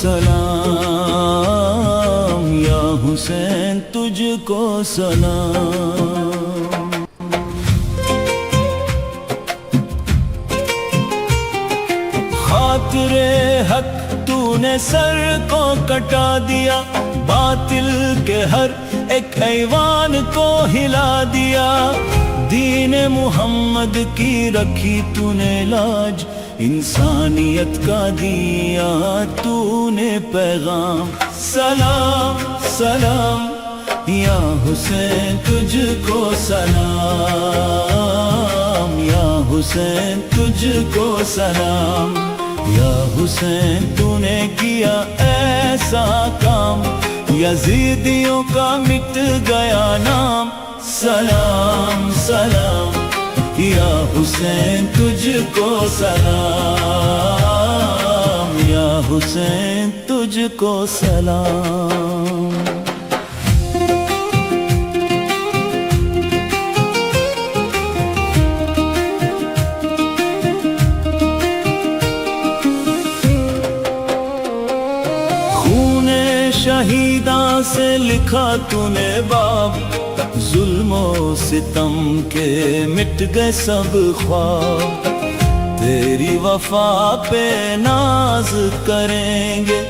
سلام، یا حسین تجھ کو سلام۔ خاطر حق تو نے سر کو کٹا دیا، باطل کے ہر ایک ایوان کو ہلا دیا، دین محمد کی رکھی تو نے لاج، انسانیت کا دیا تو نے پیغام۔ سلام سلام یا حسین تجھ کو سلام، یا حسین تجھ کو سلام، یا حسین تو نے کیا ایسا کام، یزیدیوں کا مٹ گیا نام۔ سلام سلام یا حسین تجھ کو سلام، یا حسین تجھ کو سلام۔ شہیداں سے لکھا تو نے باب، ظلم و ستم کے مٹ گئے سب خواب، تیری وفا پہ ناز کریں گے،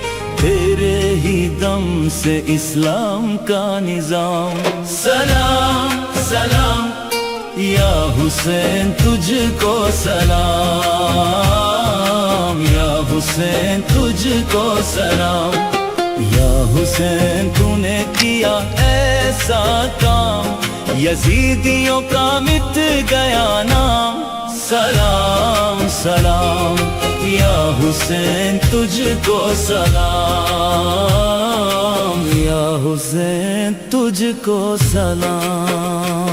تیرے ہی دم سے اسلام کا نظام۔ سلام سلام یا حسین تجھ کو سلام، یا حسین تجھ کو سلام، یا حسین تو نے کیا ایسا کام، یزیدیوں کا مٹ گیا نام۔ سلام سلام یا حسین تجھ کو سلام، یا حسین تجھ کو سلام۔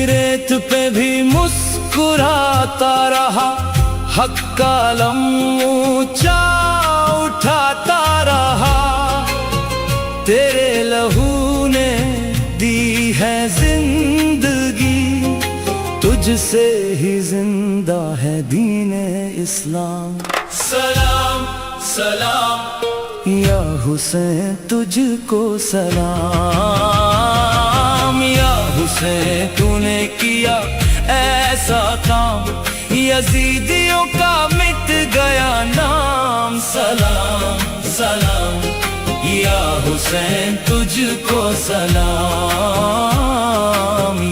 ریت پہ بھی مسکراتا رہا، حق کا علم اونچا اٹھاتا رہا، تیرے لہو نے دی ہے زندگی، تجھ سے ہی زندہ ہے دین اسلام۔ سلام سلام یا حسین تجھ کو سلام، یا حسین تو نے کیا ایسا کام، یزیدیوں کا مٹ گیا نام۔ سلام سلام یا حسین تجھ کو سلام،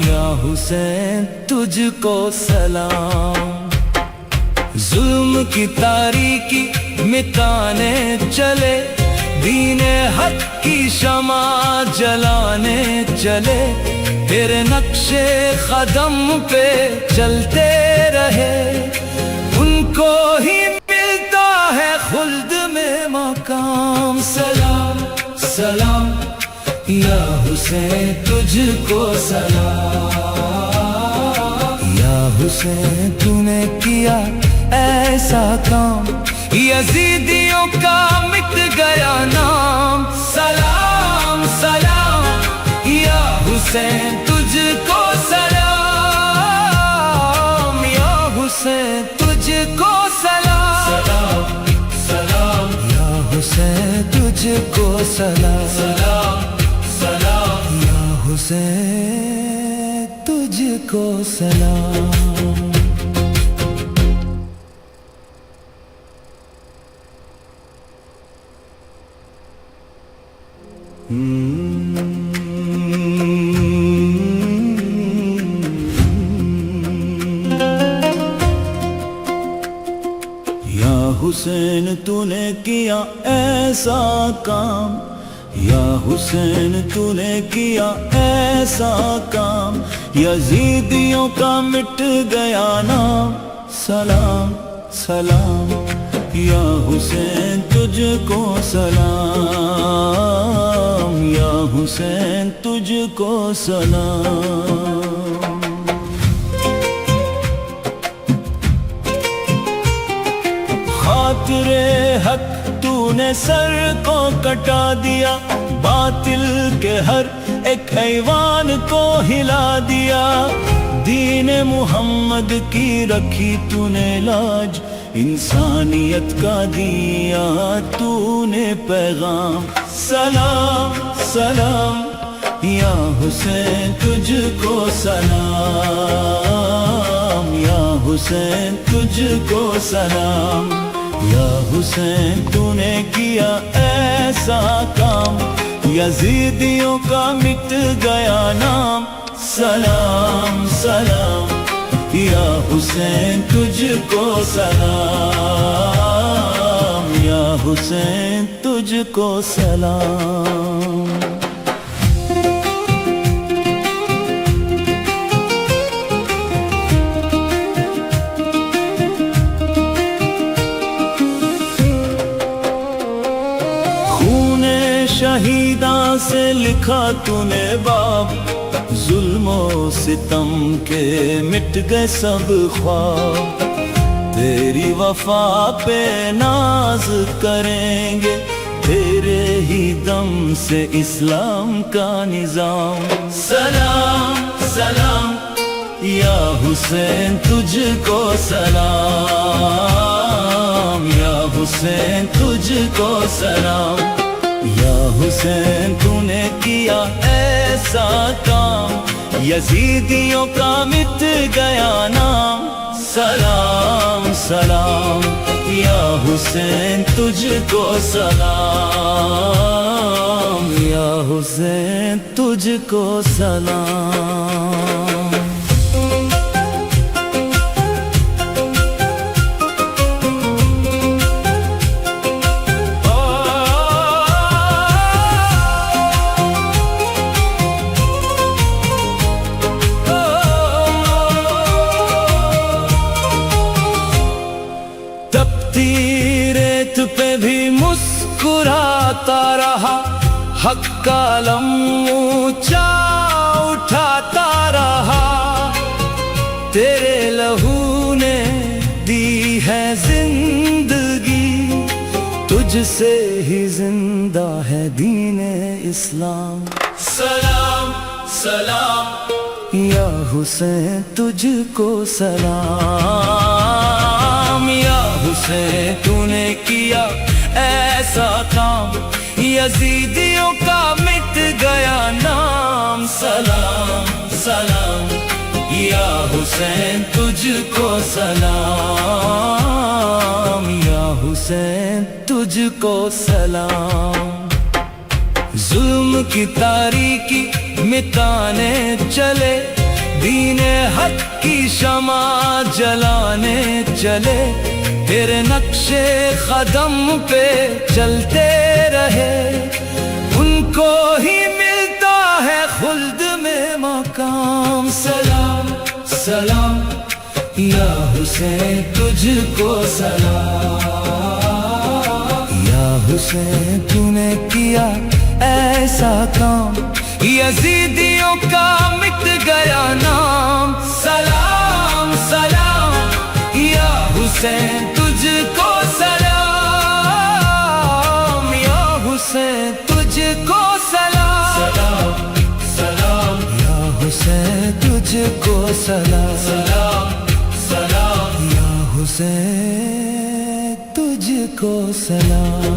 یا حسین تجھ کو سلام۔ ظلم کی تاریکی مٹانے چلے، دین حق کی شمع جلانے چلے، تیرے نقش قدم پہ چلتے رہے، ان کو ہی ملتا ہے خلد میں مقام۔ سلام سلام یا حسین تجھ کو سلام، یا حسین تو نے کیا ایسا کام، یزیدیوں کا مٹ گیا نام۔ سلام سلام یا حسین تجھ کو سلام، یا حسین تجھ کو سلام۔ سلام سلام یا حسین تجھ کو سلام، سلام سلام یا حسین تجھ کو سلام۔ یا حسین تو نے کیا ایسا کام، یا حسین تو نے کیا ایسا کام، یزیدیوں کا مٹ گیا نام۔ سلام سلام یا حسین تجھ کو سلام، یا حسین تجھ کو سلام۔ خاطر حق تو نے سر کو کٹا دیا، باطل کے ہر ایک ایوان کو ہلا دیا، دین محمد کی رکھی تو نے لاج، انسانیت کا دیا تو نے پیغام، سلام سلام یا حسین تجھ کو سلام، یا حسین تجھ کو سلام، یا حسین تو نے کیا ایسا کام، یزیدیوں کا مٹ گیا نام، سلام سلام یا حسین تجھ کو سلام، یا حسین تجھ کو سلام۔ شہیداں سے لکھا تو نے باب، ظلم و ستم کے مٹ گئے سب خواب، تیری وفا پہ ناز کریں گے، تیرے ہی دم سے اسلام کا نظام، سلام سلام یا حسین تجھ کو سلام، یا حسین تجھ کو سلام، یا حسین تو نے کیا ایسا کام، یزیدیوں کا مٹ گیا نام، سلام سلام یا حسین تجھ کو سلام، یا حسین تجھ کو سلام۔ ریت پہ بھی مسکراتا رہا، حق کا علم اونچا اٹھاتا رہا، تیرے لہو نے دی ہے زندگی، تجھ سے ہی زندہ ہے دین اسلام، سلام سلام یا حسین تجھ کو سلام، یا حسین تو نے کیا ایسا کام، یزیدیوں کا مٹ گیا نام، سلام سلام یا حسین تجھ کو سلام، یا حسین تجھ کو سلام۔ ظلم کی تاریکی مٹانے چلے، دین حق کی شمع جلانے چلے، تیرے نقش قدم پہ چلتے رہے، ان کو ہی ملتا ہے خلد میں مقام، سلام سلام یا حسین تجھ کو سلام، یا حسین تو نے کیا ایسا کام، یزیدیوں کا مٹ گیا نام، سلام سلام یا حسین تجھ کو سلام، یا حسین تجھ کو سلام، سلام سلام یا حسین تجھ کو سلام، سلام سلام یا حسین تجھ کو سلام۔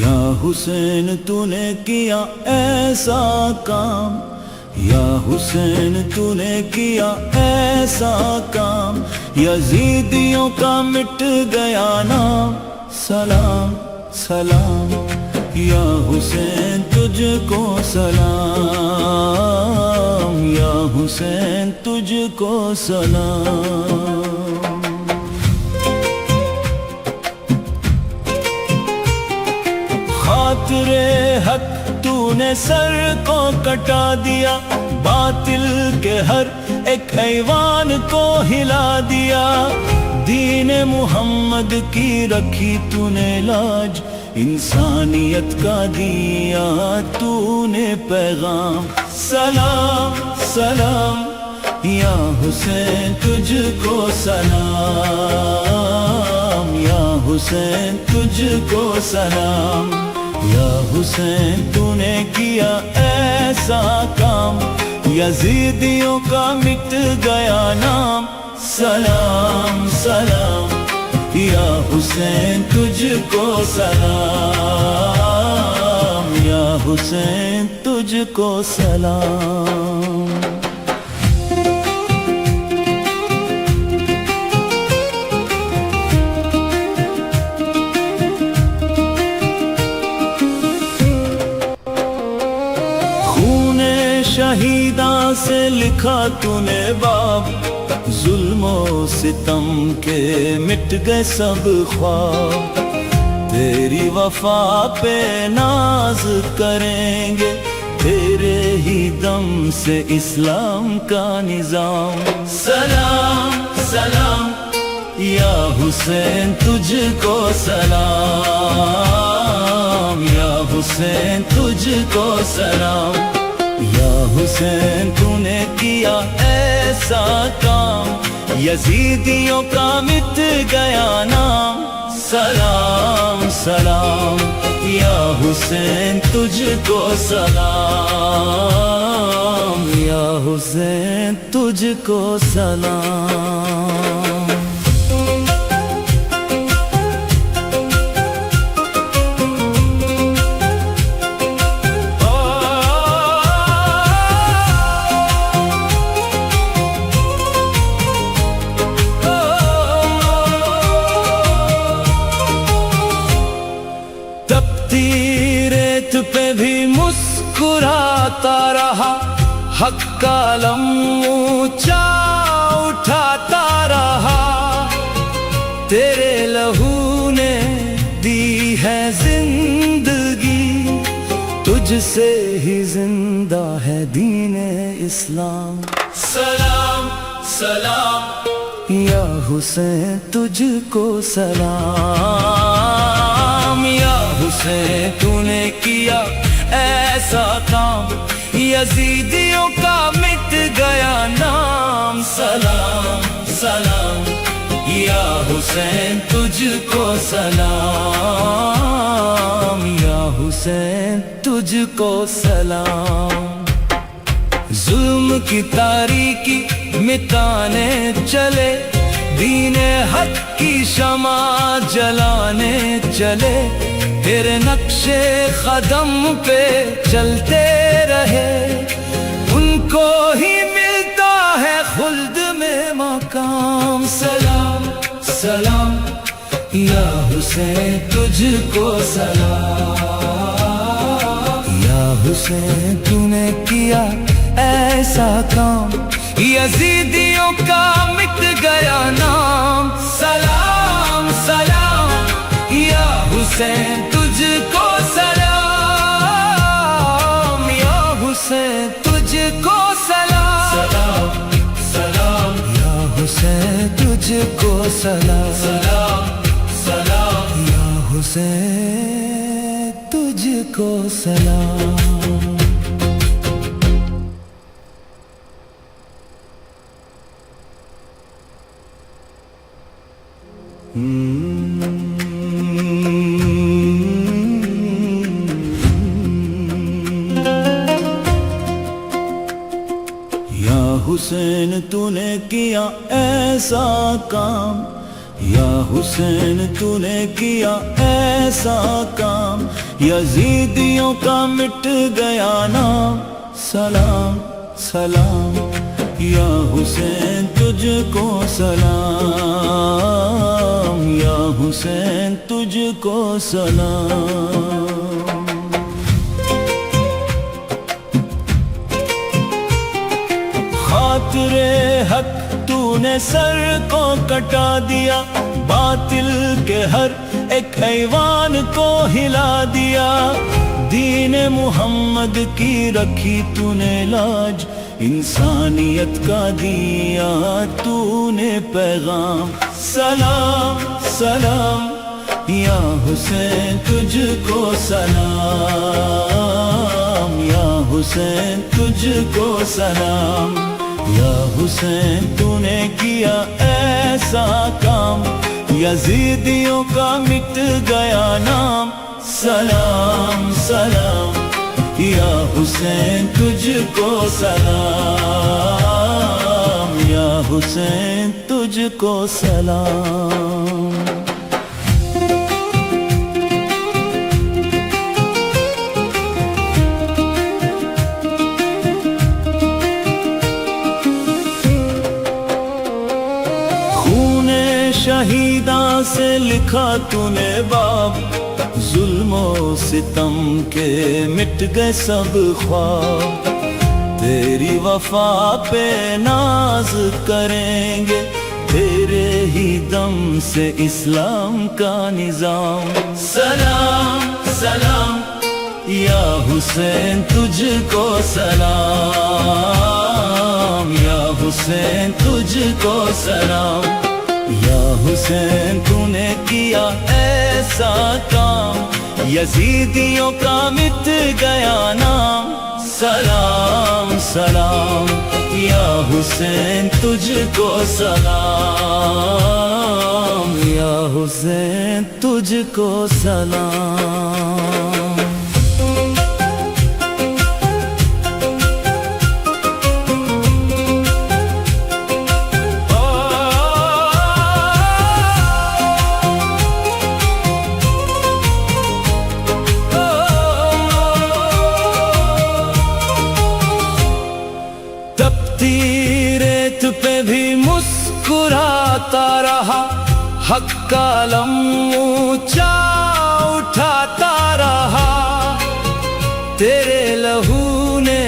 یا حسین تو نے کیا ایسا کام، یا حسین تو نے کیا ایسا کام، یزیدیوں کا مٹ گیا نام، سلام سلام یا حسین تجھ کو سلام، یا حسین تجھ کو سلام۔ خاطر حق تو نے سر کو کٹا دیا، باطل کے ہر ایک ایوان کو ہلا دیا، دین محمد کی رکھی تو نے لاج، انسانیت کا دیا تو نے پیغام۔ سلام سلام یا حسین تجھ کو سلام، یا حسین تجھ کو سلام، یا حسین تو نے کیا ایسا کام، یزیدیوں کا مٹ گیا نام۔ سلام سلام یا حسین تجھ کو سلام، یا حسین تجھ کو سلام۔ شہیداں سے لکھا تو نے باب، ظلم و ستم کے مٹ گئے سب خواب، تیری وفا پہ ناز کریں گے، تیرے ہی دم سے اسلام کا نظام۔ سلام سلام یا حسین تجھ کو سلام، یا حسین تجھ کو سلام، یا حسین تو نے کیا ایسا کام، یزیدیوں کا مٹ گیا نام۔ سلام سلام یا حسین تجھ کو سلام، یا حسین تجھ کو سلام۔ ریت پہ بھی مسکراتا رہا، حق کا علم اونچا اٹھاتا رہا، تیرے لہو نے دی ہے زندگی، تجھ سے ہی زندہ ہے دین اسلام۔ سلام سلام یا حسین تجھ کو سلام، یا حسین تو نے کیا ایسا کام، یزیدیوں کا مٹ گیا نام۔ سلام سلام یا حسین تجھ کو سلام، یا حسین تجھ کو سلام۔ ظلم کی تاریکی مٹانے چلے، دین حق کی شمع جلانے چلے، تیرے نقش قدم پہ چلتے رہے، ان کو ہی ملتا ہے خلد میں مقام۔ سلام سلام یا حسین تجھ کو سلام، یا حسین تو نے کیا ایسا کام، یزیدیوں کا مٹ گیا نام۔ سلام سلام یا حسین تجھ کو سلام، یا حسین تجھ کو سلام۔ سلام سلام یا حسین تجھ کو سلام، سلام سلام یا حسین تجھ کو سلام۔ یا حسین تو نے کیا ایسا کام، یا حسین تو نے کیا ایسا کام، یزیدیوں کا مٹ گیا نام۔ سلام سلام یا حسین تجھ کو سلام، یا حسین تجھ کو سلام۔ خاطر حق تو نے سر کو کٹا دیا، باطل کے ہر ایک ایوان کو ہلا دیا، دین محمد کی رکھی تو نے لاج، انسانیت کا دیا تو نے پیغام سلام سلام یا حسین تجھ کو سلام یا حسین تجھ کو سلام یا حسین تو نے کیا ایسا کام یزیدیوں کا مٹ گیا نام سلام سلام یا حسین تجھ کو سلام یا حسین تجھ کو سلام شہیداں سے لکھا تو نے باب ظلم و ستم کے مٹ گئے سب خواب تیری وفا پہ ناز کریں گے تیرے ہی دم سے اسلام کا نظام سلام سلام یا حسین تجھ کو سلام یا حسین تجھ کو سلام یا حسین تو نے کیا ایسا کام یزیدیوں کا مٹ گیا نام سلام سلام یا حسین تجھ کو سلام یا حسین تجھ کو سلام ریت پہ بھی مسکراتا رہا حق کا علم اونچا اٹھاتا رہا تیرے لہو نے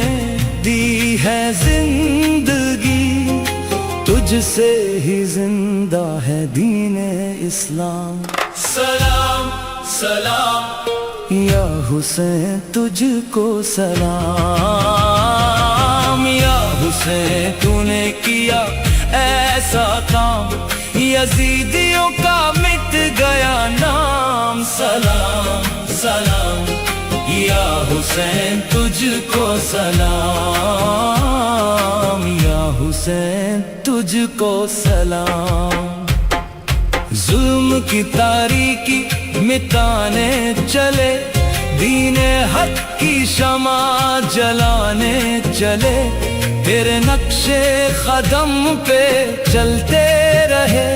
دی ہے زندگی تجھ سے ہی زندہ ہے دین اسلام سلام سلام یا حسین تجھ کو سلام یا حسین تو نے کیا ایسا کام یزیدیوں کا مٹ گیا نام سلام سلام یا حسین تجھ کو سلام یا حسین تجھ کو سلام ظلم کی تاریکی مٹانے چلے دین حق کی شمع جلانے چلے تیرے نقش قدم پہ چلتے رہے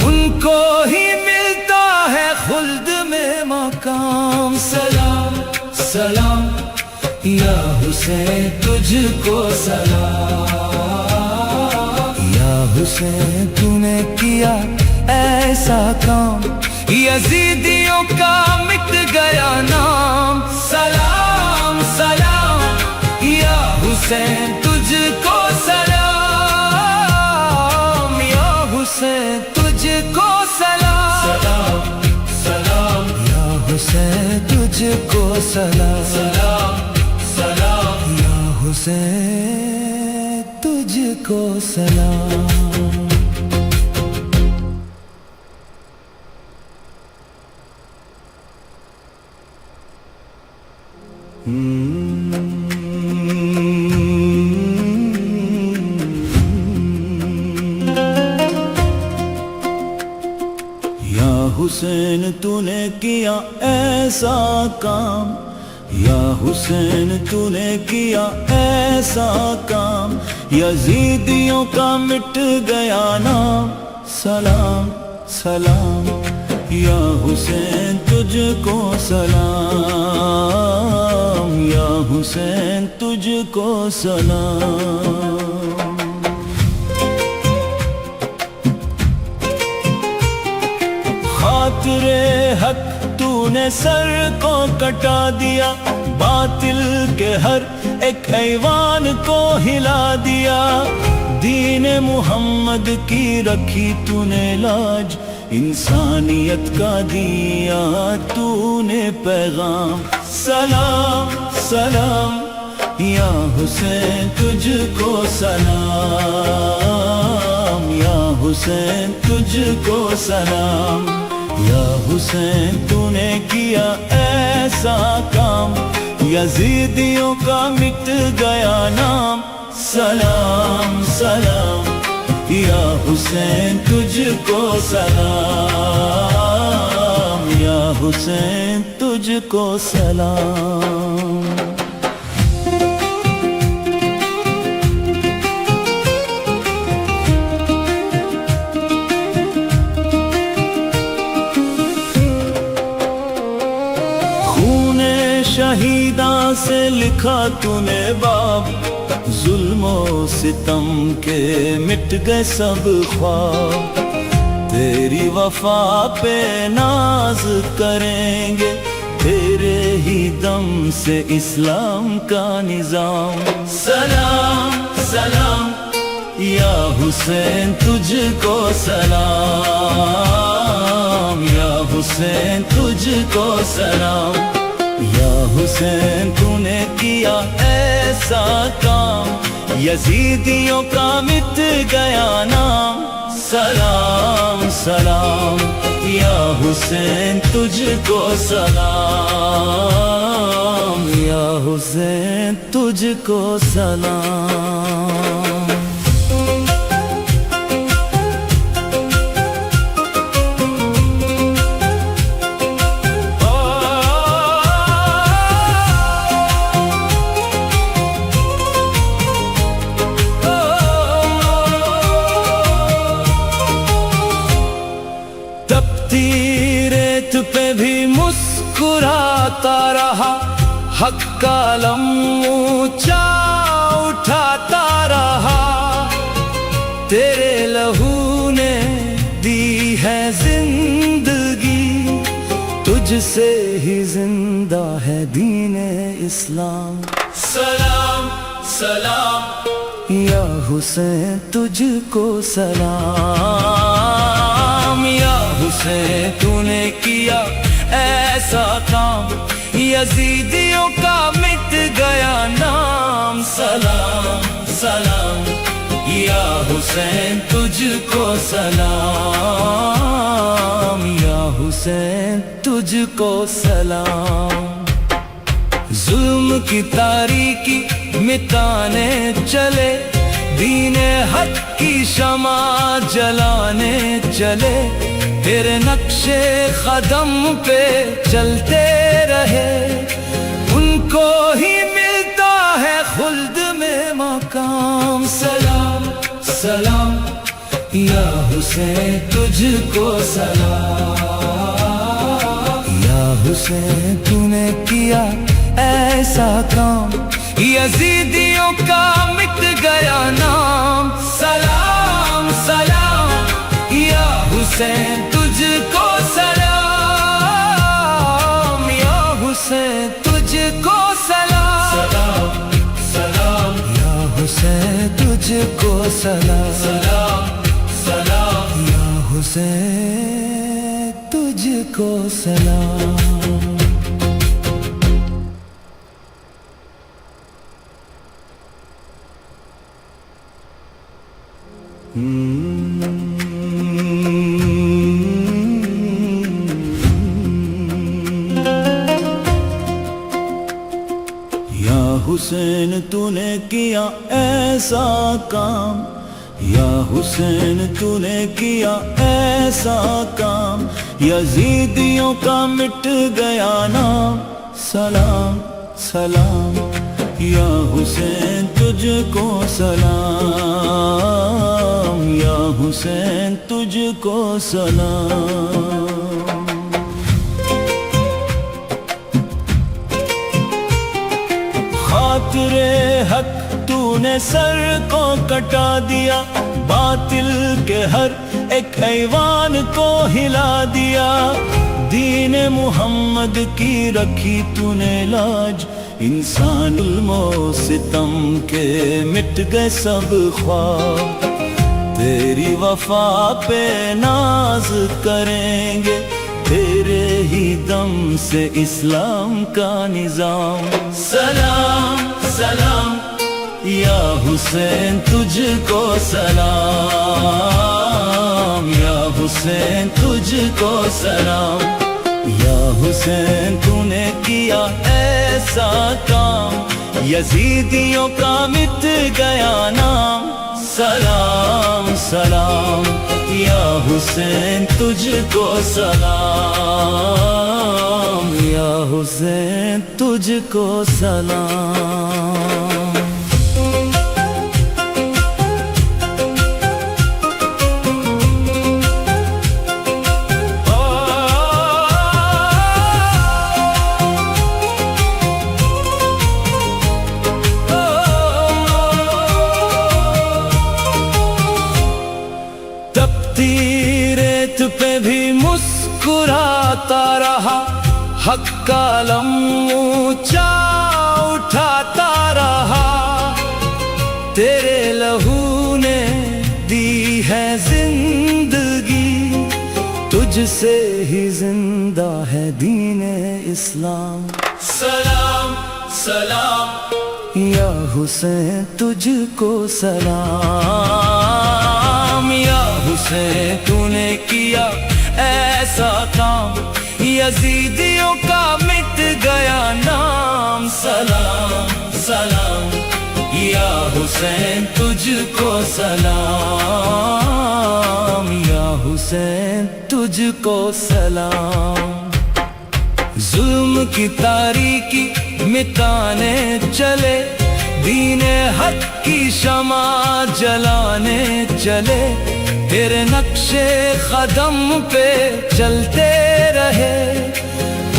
ان کو ہی ملتا ہے خلد میں مقام سلام سلام یا حسین تجھ کو سلام یا حسین تو نے کیا ایسا کام یزیدیوں کا مٹ گیا نام سلام سلام یا حسین تجھ کو سلام یا حسین تجھ کو سلام سلام یا حسین تجھ کو سلام سلام سلام یا حسین تجھ کو سلام یا حسین تو نے کیا ایسا کام یا حسین تو نے کیا ایسا کام یزیدیوں کا مٹ گیا نام سلام سلام یا حسین تجھ کو سلام یا حسین تجھ کو سلام خاطر حق تو نے سر کو کٹا دیا باطل کے ہر ایک ایوان کو ہلا دیا دین محمد کی رکھی تو نے لاج انسانیت کا دیا تو نے پیغام سلام سلام یا حسین تجھ کو سلام، یا حسین تجھ کو سلام، یا حسین تو نے کیا ایسا کام، یزیدیوں کا مٹ گیا نام، سلام سلام، یا حسین تجھ کو سلام، یا حسین تجھ کو سلام۔ شہیداں سے لکھا تو نے باب، ظلم و ستم کے مٹ گئے سب خواب، تیری وفا پہ ناز کریں گے، تیرے ہی دم سے اسلام کا نظام، سلام سلام، یا حسین تجھ کو سلام، یا حسین تجھ کو سلام، یا حسین تو نے کیا ایسا کام، یزیدیوں کا مٹ گیا نام، سلام سلام، یا حسین تجھ کو سلام، یا حسین تجھ کو سلام۔ ریت پہ بھی مسکراتا رہا، حق کا علم اونچا اٹھاتا رہا، تیرے لہو نے دی ہے زندگی، تجھ سے ہی زندہ ہے دین اسلام، سلام سلام، یا حسین تجھ کو سلام، یا حسین تو نے کیا ایسا کام، یزیدیوں کا مٹ گیا نام، سلام سلام، یا حسین تجھ کو سلام، یا حسین تجھ کو سلام۔ ظلم کی تاریکی مٹانے چلے، دین حق کی شمع جلانے چلے، تیرے نقش قدم پہ چلتے رہے، ان کو ہی ملتا ہے خلد میں مقام، سلام سلام، یا حسین تجھ کو سلام، یا حسین تو نے کیا ایسا کام، یزیدیوں کا مٹ گیا نام، سلام سلام، یا حسین تجھ کو سلام، یا حسین تجھ کو سلام، سلام یا حسین تجھ کو سلام، سلام سلام، یا حسین تجھ کو سلام۔ یا حسین تو نے کیا ایسا کام، یا حسین تو نے کیا ایسا کام، یزیدیوں کا مٹ گیا نام، سلام سلام، یا حسین تجھ کو سلام، یا حسین تجھ کو سلام۔ خاطر حق تو نے سر کو کٹا دیا، باطل کے ہر ایک ایوان کو ہلا دیا، دین محمد کی رکھی تو نے لاج، انسان ظلم و ستم کے مٹ گئے سب خواب، تیری وفا پہ ناز کریں گے، تیرے ہی دم سے اسلام کا نظام سلام سلام یا حسین تجھ کو سلام یا حسین تجھ کو سلام یا حسین تو نے کیا ایسا کام یزیدیوں کا مٹ گیا نام سلام سلام یا حسین تجھ کو سلام یا حسین تجھ کو سلام ریت پہ بھی مسکراتا رہا حق کا علم اونچا اٹھاتا رہا تیرے لہو نے دی ہے زندگی تجھ سے ہی زندہ ہے دین اسلام سلام سلام یا حسین تجھ کو سلام یا حسین تو نے کیا ایسا کام یزیدیوں کا مٹ گیا نام سلام سلام یا حسین تجھ کو سلام یا حسین تجھ کو سلام ظلم کی تاریکی مٹانے چلے دین حق کی شمع جلانے چلے تیرے نقش قدم پہ چلتے رہے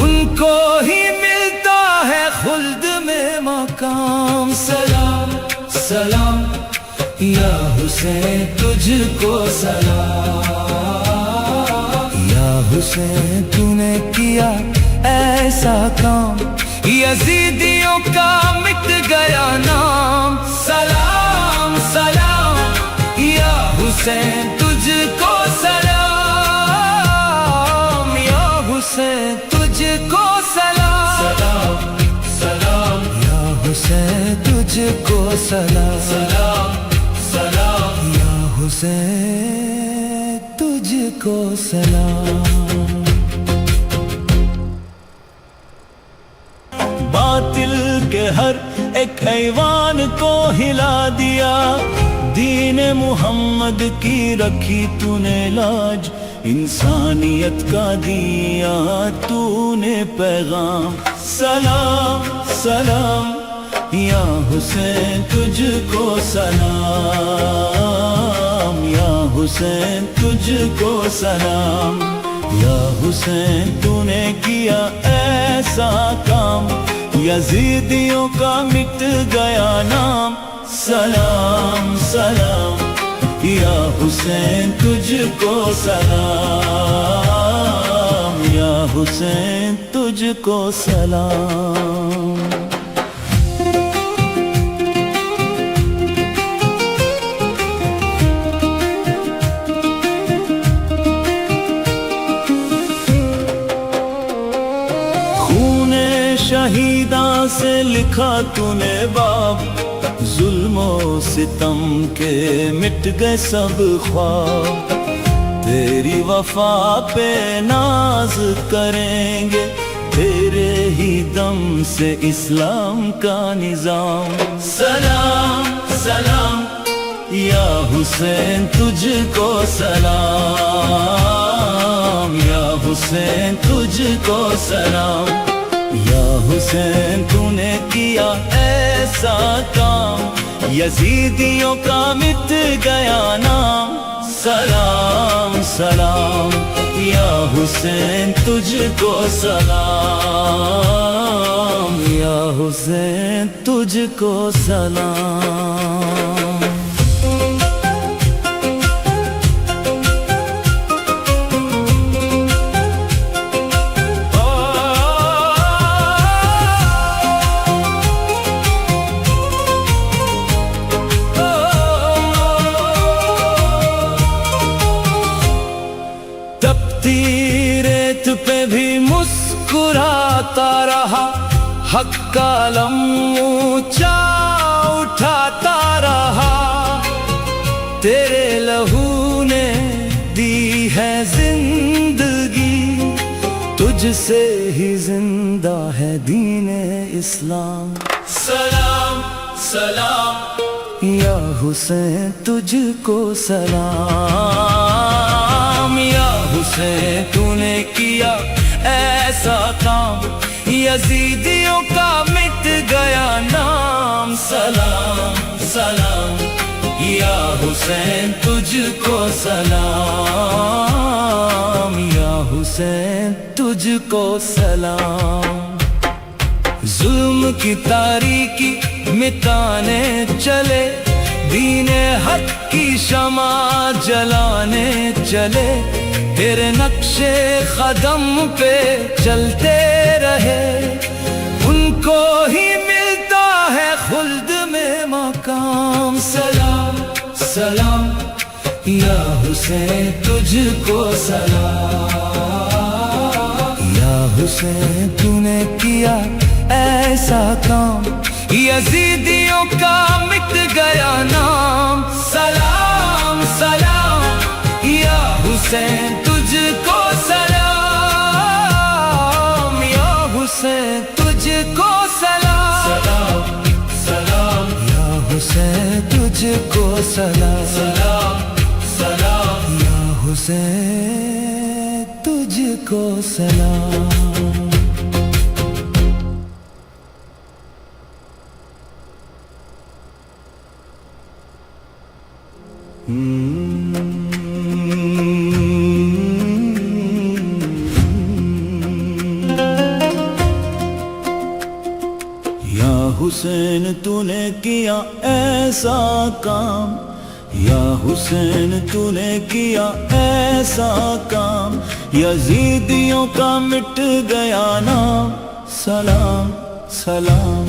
ان کو ہی ملتا ہے خلد میں مقام سلام سلام یا حسین تجھ کو سلام یا حسین تو نے کیا ایسا کام یزیدیوں کا مٹ گیا نام سلام سلام یا حسین تجھ کو سلام یا حسین تجھ کو سلام سلام سلام یا حسین تجھ کو سلام سلام سلام یا حسین تجھ کو سلام باطل کے ہر ایک ایوان کو ہلا دیا دین محمد کی رکھی تو نے لاج انسانیت کا دیا تو نے پیغام سلام سلام یا حسین تجھ کو سلام یا حسین تجھ کو سلام یا حسین تو نے کیا ایسا کام یزیدیوں کا مٹ گیا نام سلام سلام یا حسین تجھ کو سلام یا حسین تجھ کو سلام شہیداں سے لکھا تو نے باب ظلم و ستم کے مٹ گئے سب خواب تیری وفا پہ ناز کریں گے تیرے ہی دم سے اسلام کا نظام سلام سلام یا حسین تجھ کو سلام یا حسین تجھ کو سلام یا حسین تو نے کیا ایسا کام یزیدیوں کا مٹ گیا نام سلام سلام یا حسین تجھ کو سلام یا حسین تجھ کو سلام ریت حق کا علم اونچا اٹھاتا رہا، تیرے لہو نے دی ہے زندگی، تجھ سے ہی زندہ ہے دین اسلام۔ سلام سلام یا حسین تجھ کو سلام، یا حسین تو نے کیا ایسا کام، یزیدیوں کا مٹ گیا نام۔ سلام سلام یا حسین تجھ کو سلام، یا حسین تجھ کو سلام۔ ظلم کی تاریکی مٹانے چلے، دین حق کی شمع جلانے چلے، تیرے نقش قدم پہ چلتے رہے، ان کو ہی ملتا ہے خلد میں مقام۔ سلام سلام یا حسین تجھ کو سلام، یا حسین تو نے کیا ایسا کام، یزیدیوں کا مٹ گیا نام۔ سلام سلام یا حسین تجھ کو سلام، یا حسین تجھ کو سلام۔ سلام سلام یا حسین تجھ کو سلام، سلام سلام یا حسین تجھ کو سلام۔ یا حسین تو نے کیا ایسا کام، یا حسین تو نے کیا ایسا کام، یزیدیوں کا مٹ گیا نام۔ سلام سلام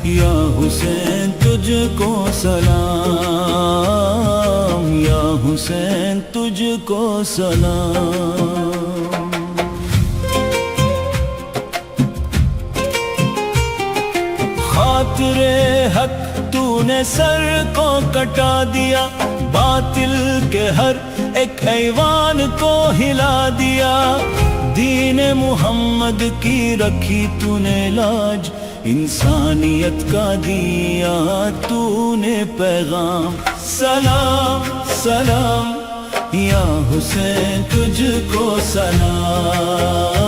یا حسین تجھ کو سلام، یا حسین تجھ کو سلام۔ خاطر حق تو نے سر کو کٹا دیا، باطل کے ہر ایک ایوان کو ہلا دیا، دین محمد کی رکھی تو نے لاج، انسانیت کا دیا تو نے پیغام۔ سلام سلام یا حسین تجھ کو سلام،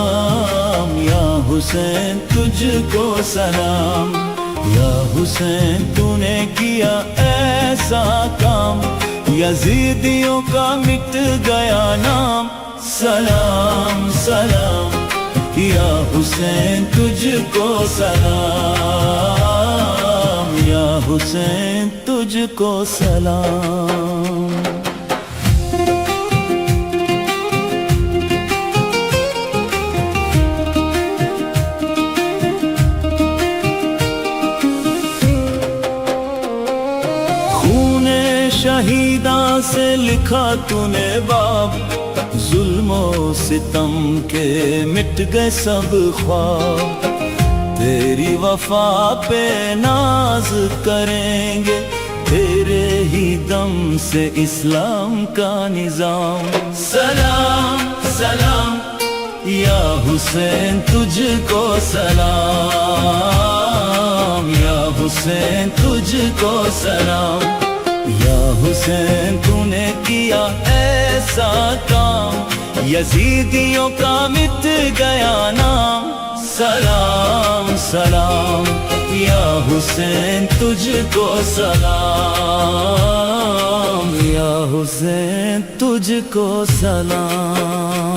یا حسین تجھ کو سلام، یا حسین تو نے کیا ایسا کام، یزیدیوں کا مٹ گیا نام۔ سلام سلام یا حسین تجھ کو سلام، یا حسین تجھ کو سلام۔ شہیداں سے لکھا تو نے باب، ظلم و ستم کے مٹ گئے سب خواب، تیری وفا پہ ناز کریں گے، تیرے ہی دم سے اسلام کا نظام۔ سلام سلام یا حسین تجھ کو سلام، یا حسین تجھ کو سلام، یا حسین تو نے کیا ایسا کام، یزیدیوں کا مٹ گیا نام۔ سلام سلام یا حسین تجھ کو سلام، یا حسین تجھ کو سلام۔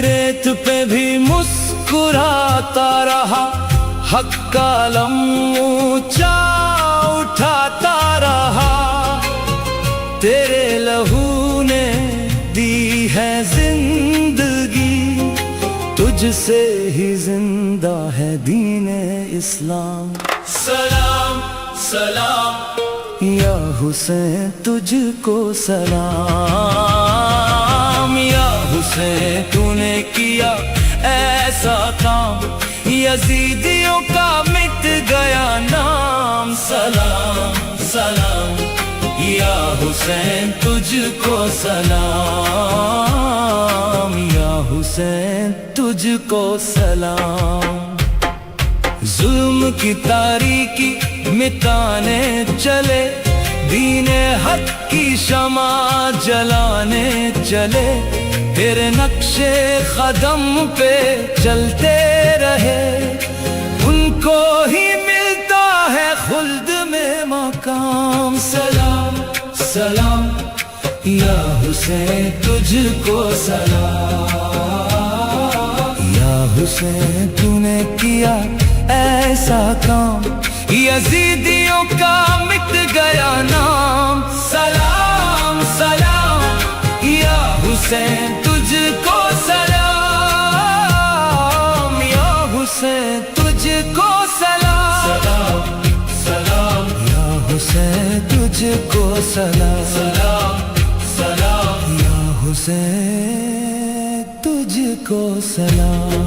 ریت پہ بھی مسکراتا رہا، حق کا علم اونچا اٹھاتا رہا، تیرے لہو نے دی ہے تجھ سے ہی زندہ ہے دین اسلام. سلام سلام یا حسین تجھ کو سلام. یا حسین تو نے کیا ایسا کام یزیدیوں کا مٹ گیا نام. سلام سلام یا حسین تجھ کو سلام. یا حسین تجھ کو سلام. ظلم کی تاریکی مٹانے چلے دین حق کی شمع جلانے چلے. تیرے نقش قدم پہ چلتے رہے ان کو ہی ملتا ہے خلد میں مقام. سلام سلام یا حسین تجھ کو سلام. یا حسین تو نے کیا ایسا کام یزیدیوں کا مٹ گیا نام. سلام سلام یا حسین تجھ کو سلام. یا حسین تجھ کو سلام. سلام سلام یا حسین تجھ کو سلام. سلام سلام یا حسین تجھ کو سلام.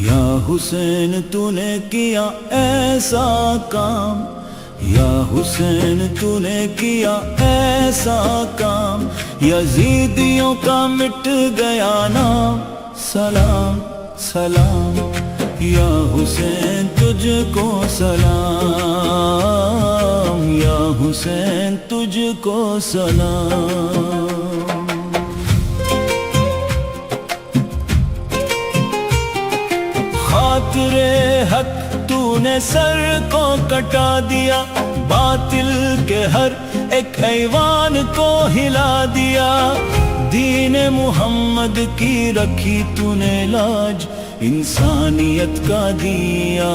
یا حسین تو نے کیا ایسا کام. یا حسین تو نے کیا ایسا کام یزیدیوں کا مٹ گیا نام. سلام سلام یا حسین تجھ کو سلام. یا حسین تجھ کو سلام. خاطر حق تو نے سر کو کٹا دیا باطل کے ہر ایک ایوان کو ہلا دیا. دین محمد کی رکھی تو نے لاج انسانیت کا دیا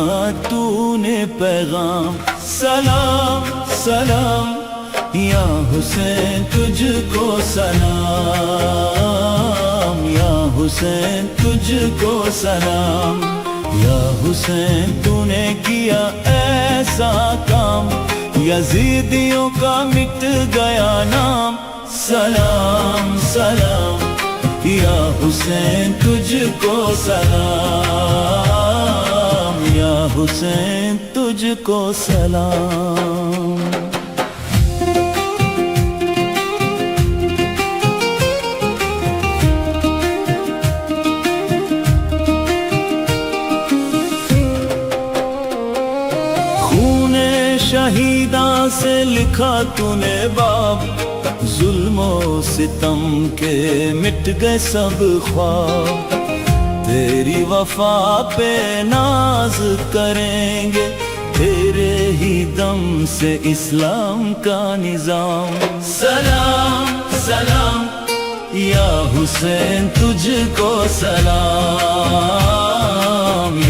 تو نے پیغام. سلام سلام یا حسین تجھ کو سلام. یا حسین تجھ کو سلام. یا حسین تو نے کیا ایسا کام یزیدیوں کا مٹ گیا نام. سلام سلام یا حسین تجھ کو سلام. یا حسین تجھ کو سلام. شہیداں سے لکھا تو نے باب ظلم و ستم کے مٹ گئے سب خواب. تیری وفا پہ ناز کریں گے تیرے ہی دم سے اسلام کا نظام. سلام سلام یا حسین تجھ کو سلام.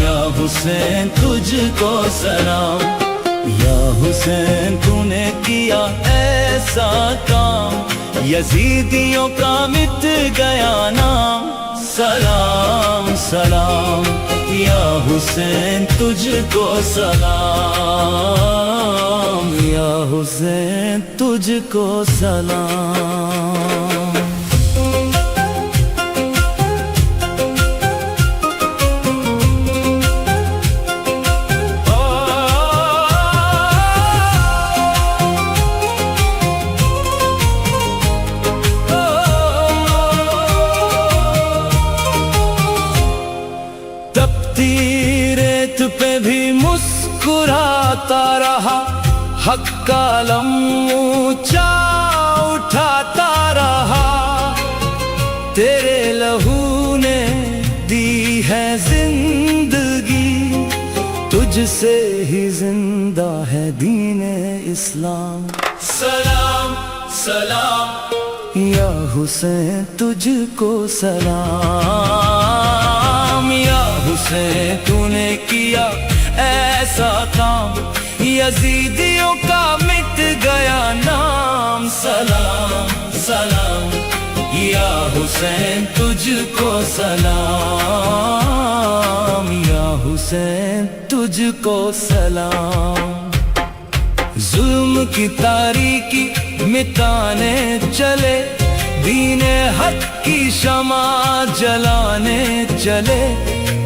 یا حسین تجھ کو سلام. یا حسین تو نے کیا ایسا کام یزیدیوں کا مٹ گیا نام. سلام سلام یا حسین تجھ کو سلام. یا حسین تجھ کو سلام. ریت پہ بھی مسکراتا رہا حق کا علم اونچا اٹھاتا رہا. تیرے لہو نے دی ہے زندگی تجھ سے ہی زندہ ہے دین اسلام. سلام سلام یا حسین تجھ کو سلام، یا حسین تو نے کیا ایسا کام، یزیدیوں کا مٹ گیا نام، سلام سلام یا حسین تجھ کو سلام، یا حسین تجھ کو سلام۔ ظلم کی تاریکی مٹانے چلے، دین حق کی شمع جلانے چلے،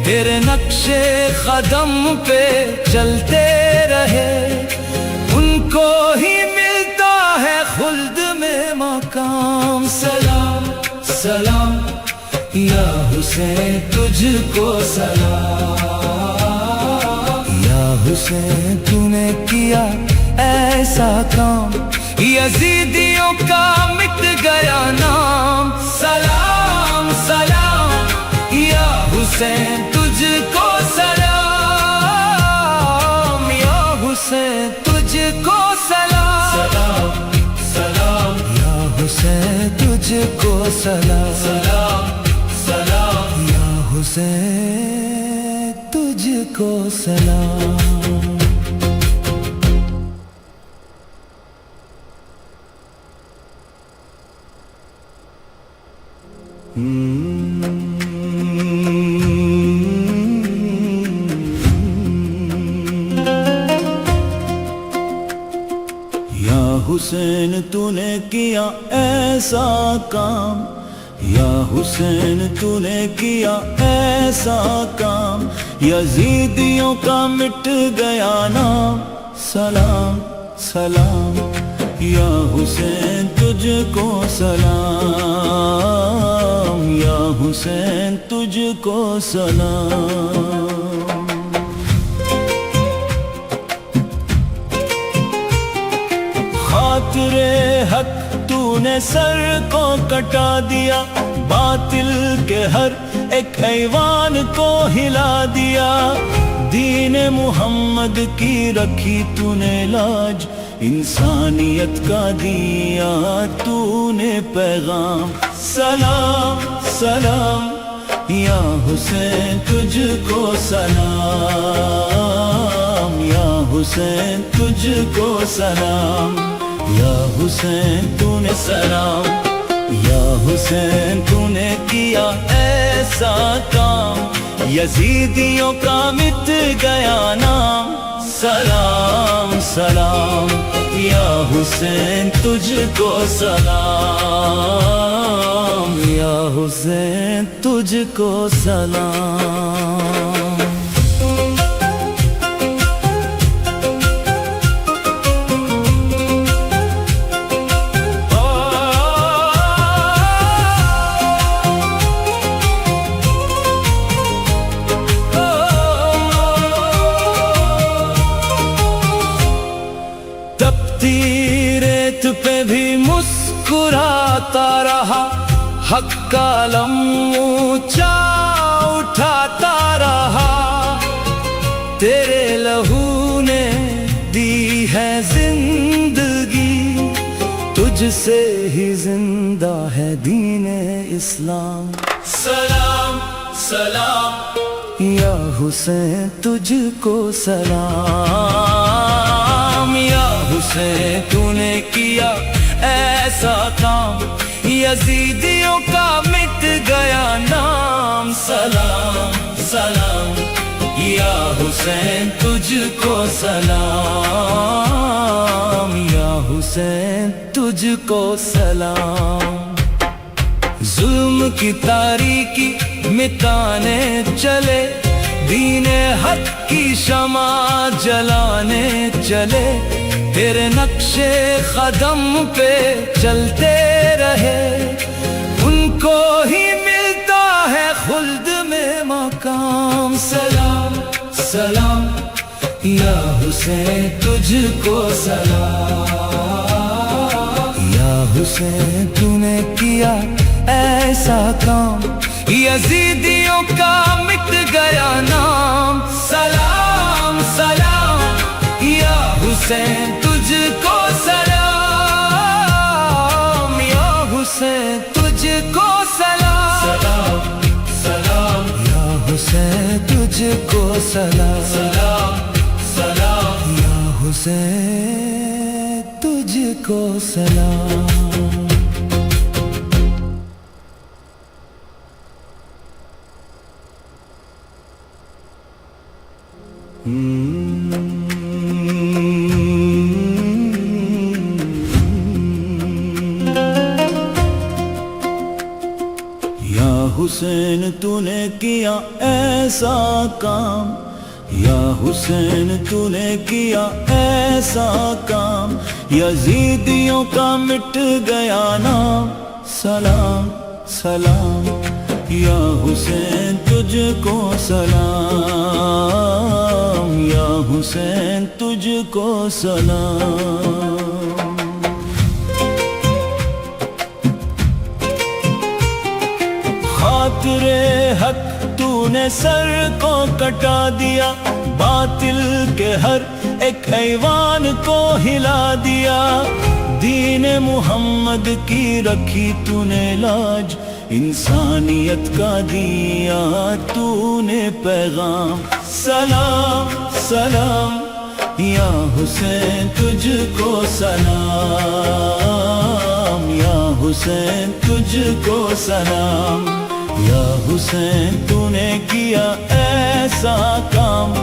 تیرے نقش قدم پہ چلتے رہے، ان کو ہی ملتا ہے خلد میں مقام، سلام سلام یا حسین تجھ کو سلام، یا حسین تو نے کیا ایسا کام، یزیدیوں کا مٹ گیا نام، سلام سلام یا حسین تجھ کو سلام، یا حسین تجھ کو سلام، سلام سلام یا حسین تجھ کو سلام، سلام سلام یا حسین تجھ کو سلام۔ یا حسین تو نے کیا ایسا کام، یا حسین تو نے کیا ایسا کام، یزیدیوں کا مٹ گیا نام، سلام سلام یا حسین تجھ کو سلام، یا حسین تجھ کو سلام۔ خاطر حق تو نے سر کو کٹا دیا، باطل کے ہر ایک ایوان کو ہلا دیا، دین محمد کی رکھی تو نے لاج، انسانیت کا دیا تو نے پیغام، سلام سلام یا حسین تجھ کو سلام، یا حسین تجھ کو سلام، یا حسین تو نے سلام، یا حسین تو نے کیا ایسا کام، یزیدیوں کا مٹ گیا نام، سلام سلام یا حسین تجھ کو سلام، یا حسین تجھ کو سلام۔ ریت پہ بھی مسکراتا رہا، حق کا علم اونچا اٹھاتا رہا، تیرے لہو نے دی ہے زندگی، تجھ سے ہی زندہ ہے دین اسلام، سلام سلام یا حسین تجھ کو سلام، یا حسین تو نے کیا ایسا کام، یزیدیوں کا مٹ گیا نام، سلام سلام یا حسین تجھ کو سلام، یا حسین تجھ کو سلام۔ ظلم کی تاریکی مٹانے چلے، دین حق کی شمع جلانے چلے، تیرے نقش قدم پہ چلتے رہے، ان کو ہی ملتا ہے خلد میں مقام، سلام سلام یا حسین تجھ کو سلام، یا حسین تو نے کیا ایسا کام، یزیدیوں کا مٹ گیا نام، سلام سلام یا حسین تجھ کو سلام، یا حسین تجھ کو سلام سلام سلام یا حسین تجھ کو سلام یا حسین تو نے کیا ایسا کام یا حسین تو نے کیا ایسا کام یزیدیوں کا مٹ گیا نام سلام سلام یا حسین تجھ کو سلام یا حسین تجھ کو سلام خاطر حق تو نے سر کو کٹا دیا باطل کے ہر ایک ایوان کو ہلا دیا دین محمد کی رکھی تو نے لاج انسانیت کا دیا تو نے پیغام سلام سلام یا حسین تجھ کو سلام یا حسین تجھ کو سلام یا حسین تو نے کیا ایسا کام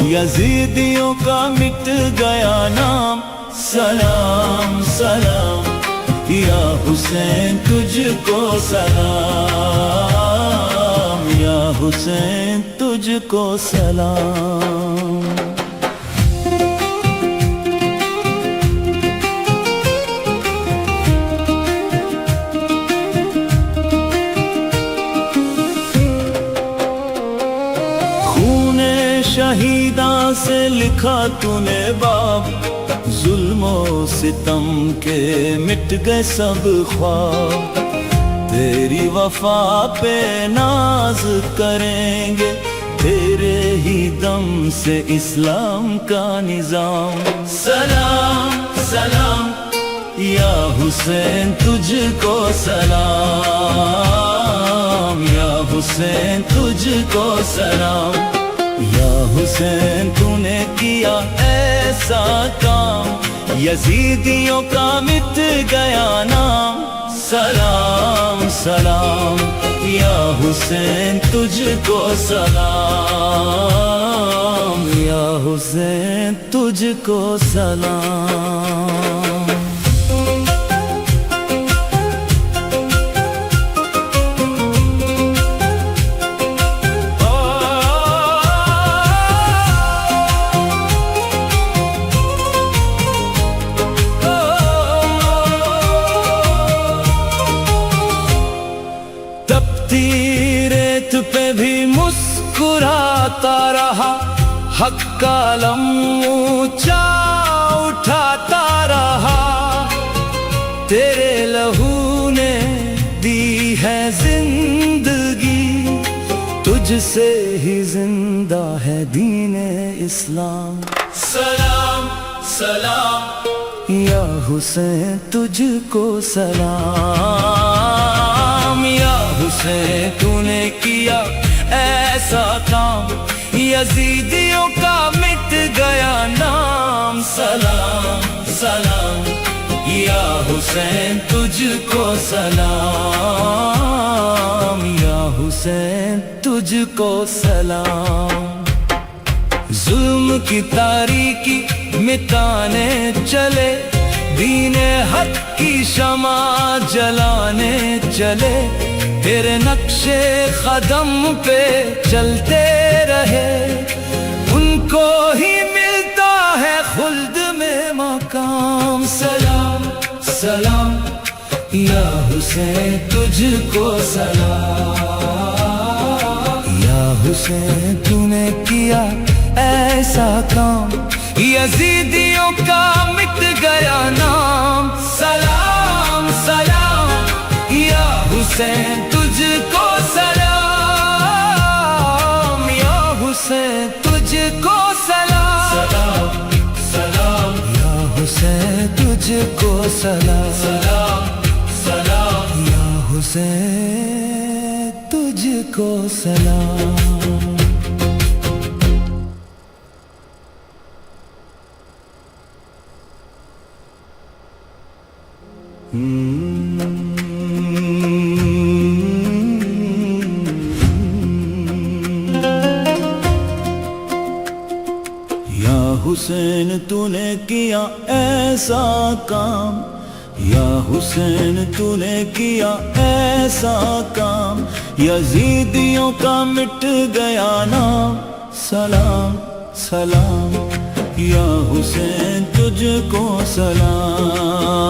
یزیدیوں کا مٹ گیا نام سلام سلام یا حسین تجھ کو سلام یا حسین تجھ کو سلام شہیداں سے لکھا تو نے باب ظلم و ستم کے مٹ گئے سب خواب تیری وفا پہ ناز کریں گے تیرے ہی دم سے اسلام کا نظام سلام سلام یا حسین تجھ کو سلام یا حسین تجھ کو سلام یا حسین تو نے کیا ایسا کام یزیدیوں کا مٹ گیا نام سلام سلام یا حسین تجھ کو سلام یا حسین تجھ کو سلام ریت پہ بھی مسکراتا رہا حق کا علم اونچا اٹھاتا رہا تیرے لہو نے دی ہے زندگی تجھ سے ہی زندہ ہے دین اسلام سلام سلام یا حسین تجھ کو سلام یا حسین تو نے کیا ایسا کام یزیدیوں کا مٹ گیا نام سلام سلام یا حسین تجھ کو سلام یا حسین تجھ کو سلام ظلم کی تاریکی مٹانے چلے دین حق کی شمع جلانے چلے تیرے نقش قدم پہ چلتے رہے ان کو ہی ملتا ہے خلد میں مقام سلام سلام یا حسین تجھ کو سلام یا حسین تو نے کیا ایسا کام یزیدیوں کا مٹ گیا نام سلام سلام یا حسین تجھ کو سلام یا حسین تجھ کو سلام سلام سلام یا حسین تجھ کو سلام سلام سلام یا حسین تجھ کو سلام حسین تو نے کیا ایسا کام، یا حسین تو نے کیا ایسا کام، یزیدیوں کا مٹ گیا نام، سلام سلام یا حسین تجھ کو سلام،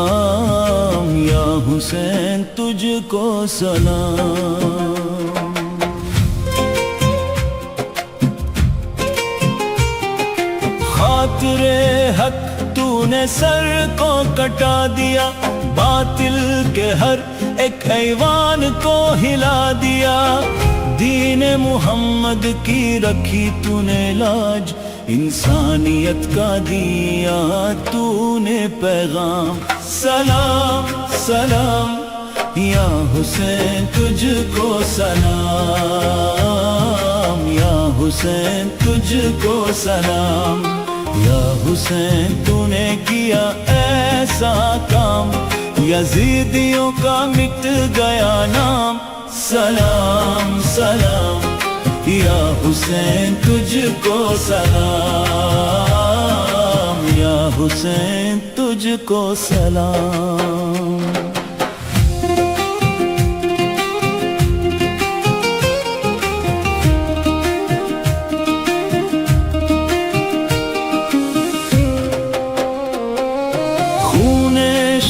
یا حسین تجھ کو سلام۔ خاطر حق تو نے سر کو کٹا دیا، باطل کے ہر ایک ایوان کو ہلا دیا، دین محمد کی رکھی تو نے لاج، انسانیت کا دیا تو نے پیغام، سلام سلام یا حسین تجھ کو سلام، یا حسین تجھ کو سلام، یا حسین تو نے کیا ایسا کام، یزیدیوں کا مٹ گیا نام، سلام سلام یا حسین تجھ کو سلام، یا حسین تجھ کو سلام۔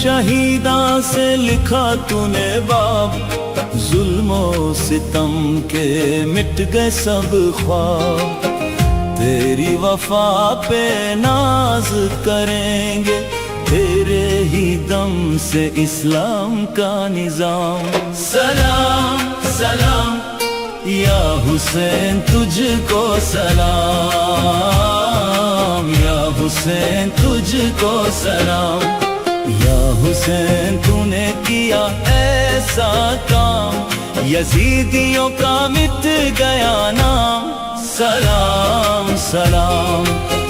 شہیداں سے لکھا تو نے باب، ظلم و ستم کے مٹ گئے سب خواب، تیری وفا پہ ناز کریں گے، تیرے ہی دم سے اسلام کا نظام، سلام سلام یا حسین تجھ کو سلام، یا حسین تجھ کو سلام، یا حسین تو نے کیا ایسا کام، یزیدیوں کا مٹ گیا نام، سلام سلام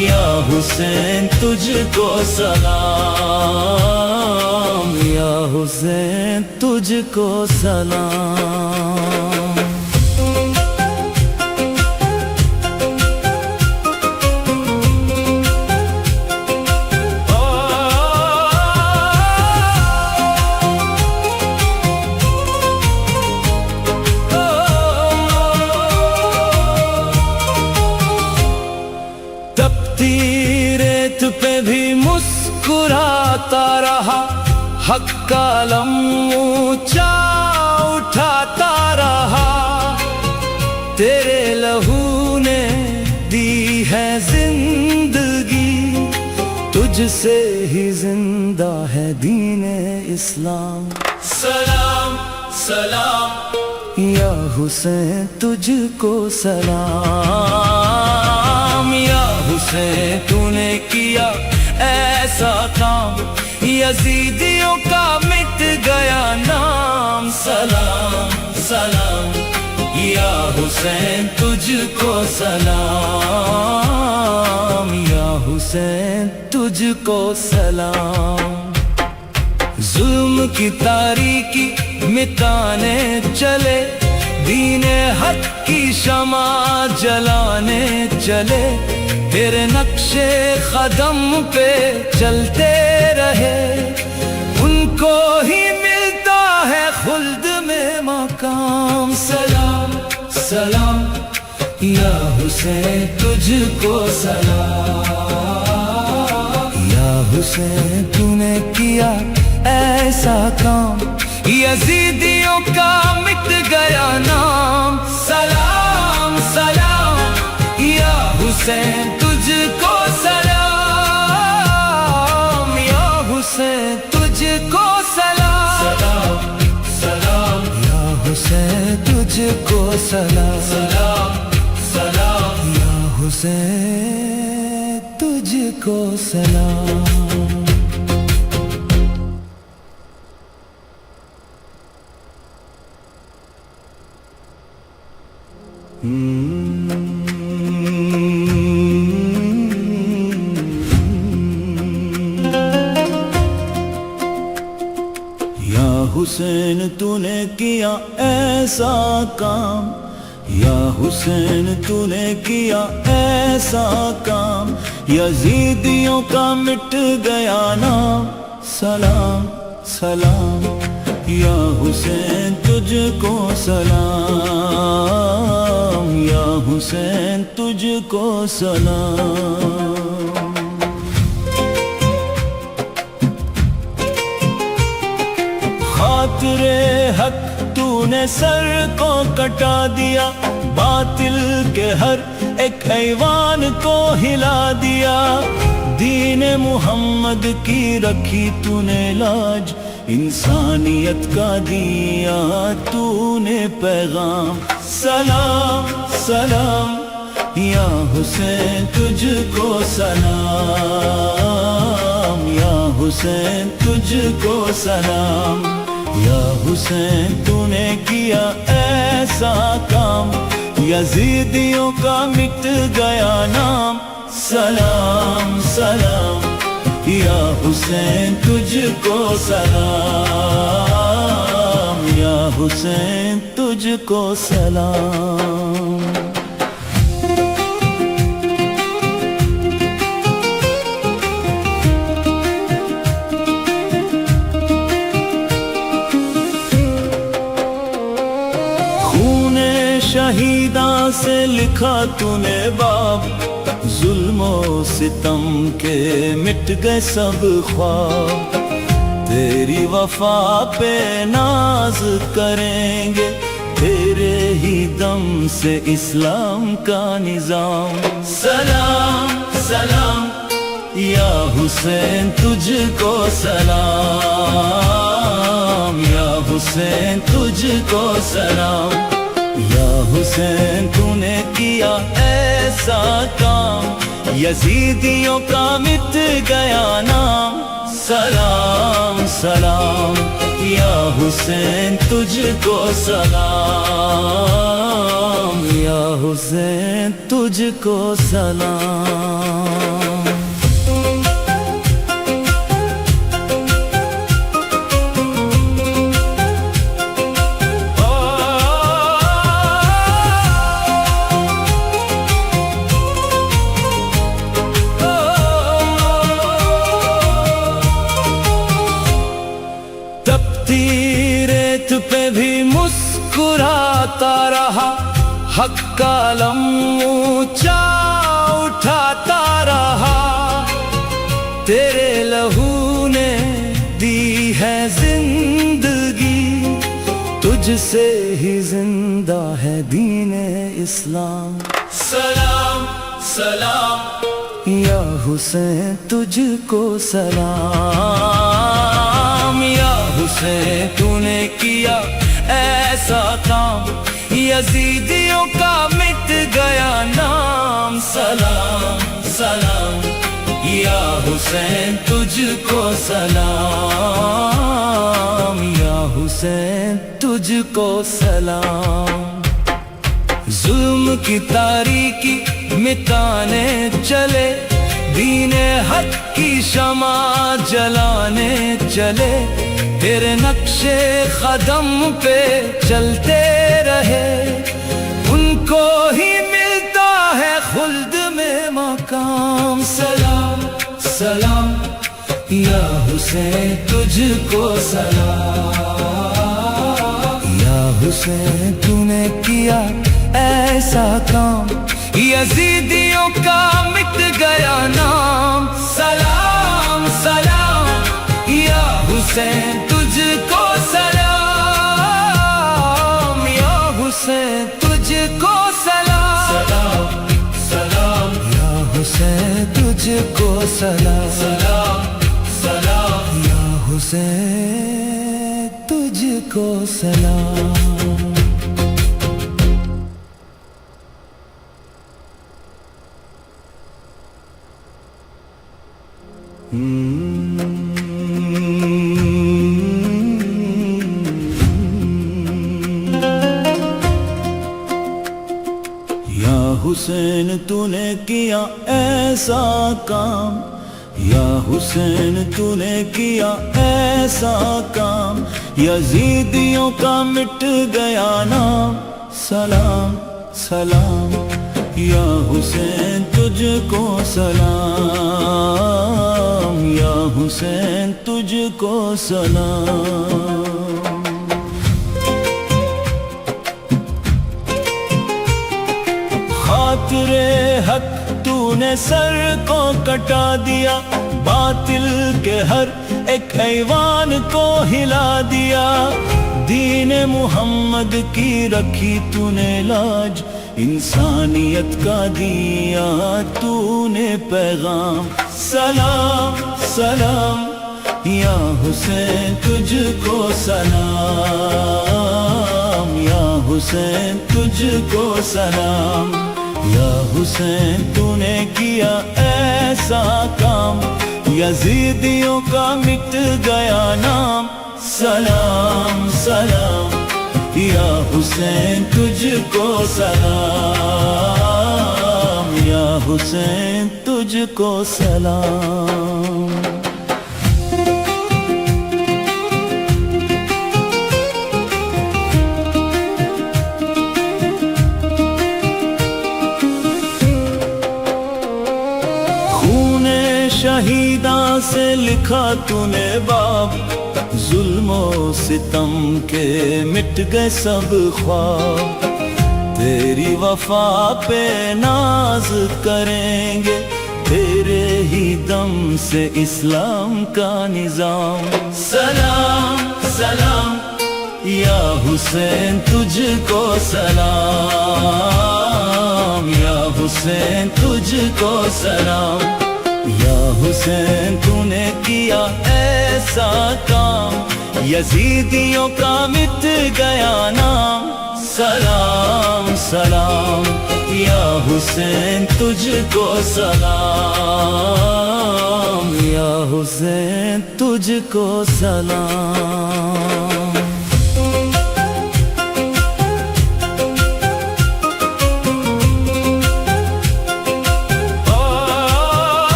یا حسین تجھ کو سلام، یا حسین تجھ کو سلام۔ ریت پہ بھی مسکراتا رہا، حق کا علم اونچا اٹھاتا رہا، تیرے لہو نے دی ہے زندگی، تجھ سے ہی زندہ ہے دین اسلام، سلام سلام یا حسین تجھ کو سلام، یا حسین تو نے کیا ایسا کام، یزیدیوں کا مٹ گیا نام، سلام سلام یا حسین تجھ کو سلام، یا حسین تجھ کو سلام۔ ظلم کی تاریکی مٹانے چلے، دین حق کی شمع جلانے چلے، تیرے نقش قدم پہ چلتے رہے، ان کو ہی ملتا ہے خلد میں مقام، سلام سلام یا حسین تجھ کو سلام، یا حسین تو نے کیا ایسا کام، یزیدیوں کا مٹ گیا نام، سلام سلام یا حسین تجھ کو سلام، یا حسین تجھ کو سلام، سلام سلام یا حسین تجھ کو سلام، سلام سلام یا حسین تجھ کو سلام۔ یا حسین تو نے کیا ایسا کام، یا حسین تو نے کیا ایسا کام، یزیدیوں کا مٹ گیا نام، سلام سلام یا حسین تجھ کو سلام، یا حسین تجھ کو سلام۔ خاطر حق تو نے سر کو کٹا دیا، باطل کے ہر ایک ایوان کو ہلا دیا، دین محمد کی رکھی تو نے لاج، انسانیت کا دیا تو نے پیغام، سلام سلام یا حسین تجھ کو سلام، یا حسین تجھ کو سلام، یا حسین تو نے کیا ایسا کام، یزیدیوں کا مٹ گیا نام، سلام سلام یا حسین تجھ کو سلام، یا حسین تجھ کو سلام۔ شہیداں سے لکھا تو نے باب، ظلم و ستم کے مٹ گئے سب خواب، تیری وفا پہ ناز کریں گے، تیرے ہی دم سے اسلام کا نظام، سلام سلام یا حسین تجھ کو سلام، یا حسین تجھ کو سلام، یا حسین تو نے کیا ایسا کام، یزیدیوں کا مٹ گیا نام، سلام سلام یا حسین تجھ کو سلام، یا حسین تجھ کو سلام۔ ریت پہ بھی مسکراتا رہا، حق کا علم اونچا اٹھاتا رہا، تیرے لہو نے دی ہے زندگی، تجھ سے ہی زندہ ہے دین اسلام، سلام سلام یا حسین تجھ کو سلام، یا حسین تو نے کیا ایسا کام، یزیدیوں کا مٹ گیا نام، سلام سلام یا حسین تجھ کو سلام، یا حسین تجھ کو سلام۔ ظلم کی تاریکی مٹانے چلے، دین حق کی شمع جلانے چلے، تیرے نقش قدم پہ چلتے رہے، ان کو ہی ملتا ہے خلد میں مقام، سلام سلام یا حسین تجھ کو سلام، یا حسین تو نے کیا ایسا کام، یزیدیوں کا مٹ گیا نام، سلام سلام یا حسین تجھ کو سلام، یا حسین تجھ کو سلام، سلام سلام یا حسین تجھ کو سلام، سلام سلام یا حسین تجھ کو سلام۔ یا حسین تو نے کیا ایسا کام، یا حسین تو نے کیا ایسا کام، یزیدیوں کا مٹ گیا نام، سلام سلام یا حسین تجھ کو سلام یا حسین تجھ کو سلام خاطر حق تو نے سر کو کٹا دیا باطل کے ہر ایک ایوان کو ہلا دیا دین محمد کی رکھی تو نے لاج انسانیت کا دیا تو نے پیغام سلام سلام یا حسین تجھ کو سلام یا حسین تجھ کو سلام یا حسین تو نے کیا ایسا کام یزیدیوں کا مٹ گیا نام سلام سلام یا حسین تجھ کو سلام یا حسین تجھ کو سلام شہیداں سے لکھا تو نے باب ظلم و ستم کے مٹ گئے سب خواب تیری وفا پہ ناز کریں گے تیرے ہی دم سے اسلام کا نظام سلام سلام یا حسین تجھ کو سلام یا حسین تجھ کو سلام یا حسین تو نے کیا ایسا کام یزیدیوں کا مٹ گیا نام سلام سلام یا حسین تجھ کو سلام یا حسین تجھ کو سلام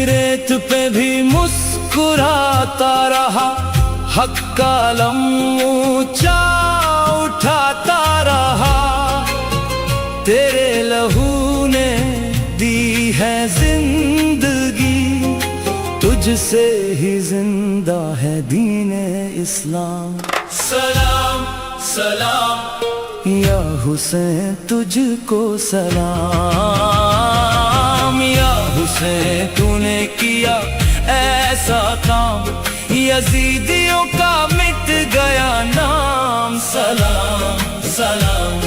ریت پہ بھی مسکراتا رہا حق کا علم اونچا اٹھاتا رہا تیرے لہو نے دی ہے زندگی تجھ سے ہی زندہ ہے دین اسلام سلام سلام یا حسین تجھ کو سلام یا حسین تو نے کیا ایسا کام یزیدیوں کا مٹ گیا نام سلام سلام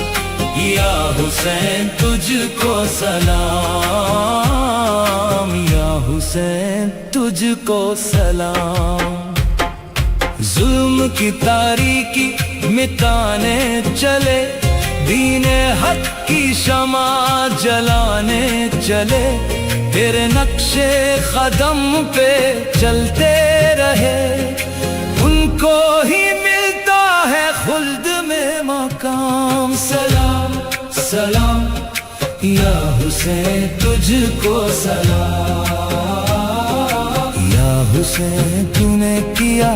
یا حسین تجھ کو سلام یا حسین تجھ کو سلام ظلم کی تاریکی مٹانے چلے دین حق کی شمع جلانے چلے تیرے نقش قدم پہ چلتے رہے ان کو ہی ملتا ہے خلد میں مقام سلام سلام یا حسین تجھ کو سلام یا حسین تو نے کیا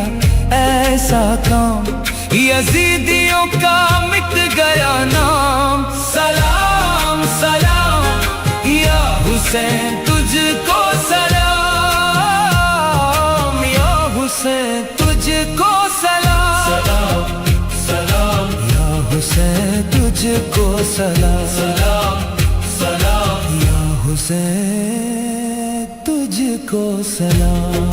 ایسا کام یزیدیوں کا مٹ گیا نام سلام سلام یا حسین تجھ کو سلام یا حسین تجھ کو سلام سلام یا حسین تجھ کو سلام سلام سلام یا حسین تجھ کو سلام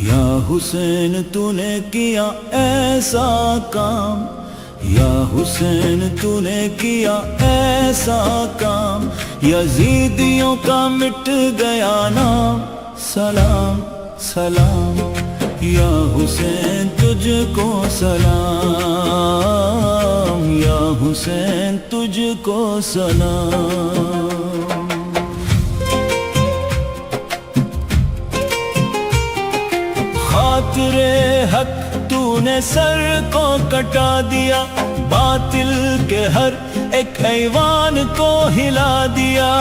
یا حسین تو نے کیا ایسا کام یا حسین تو نے کیا ایسا کام یزیدیوں کا مٹ گیا نام سلام سلام یا حسین تجھ کو سلام، یا حسین تجھ کو سلام۔ خاطر حق تو نے سر کو کٹا دیا، باطل کے ہر ایک ایوان کو ہلا دیا،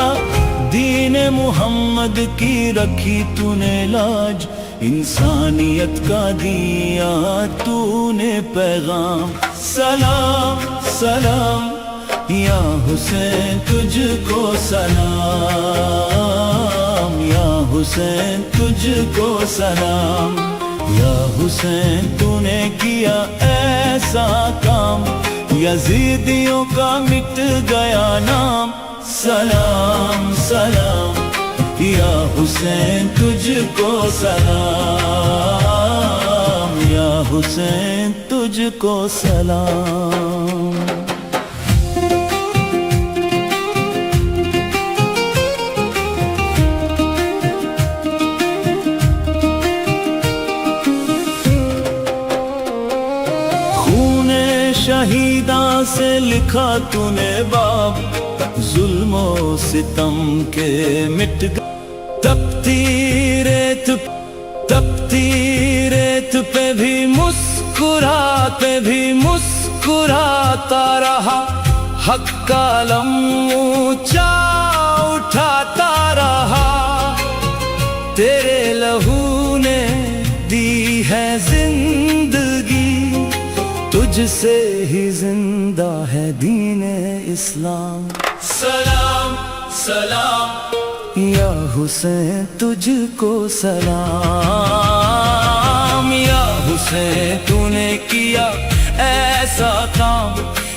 دین محمد کی رکھی تو نے لاج، انسانیت کا دیا تو نے پیغام۔ سلام سلام یا حسین تجھ کو سلام، یا حسین تجھ کو سلام، یا حسین تو نے کیا ایسا کام، یزیدیوں کا مٹ گیا نام۔ سلام سلام یا حسین تجھ کو سلام، یا حسین تجھ کو سلام۔ شہیداں سے لکھا تو نے باب، ظلم و ستم کے مٹ گئے، تپتی ریت پہ بھی مسکراتا رہا، حق کا علم اونچا اٹھاتا رہا، تیرے لہو نے دی ہے زندگی، تجھ سے ہی زندہ ہے دین اسلام۔ سلام سلام یا حسین تجھ کو سلام، یا حسین تو نے کیا ایسا کام،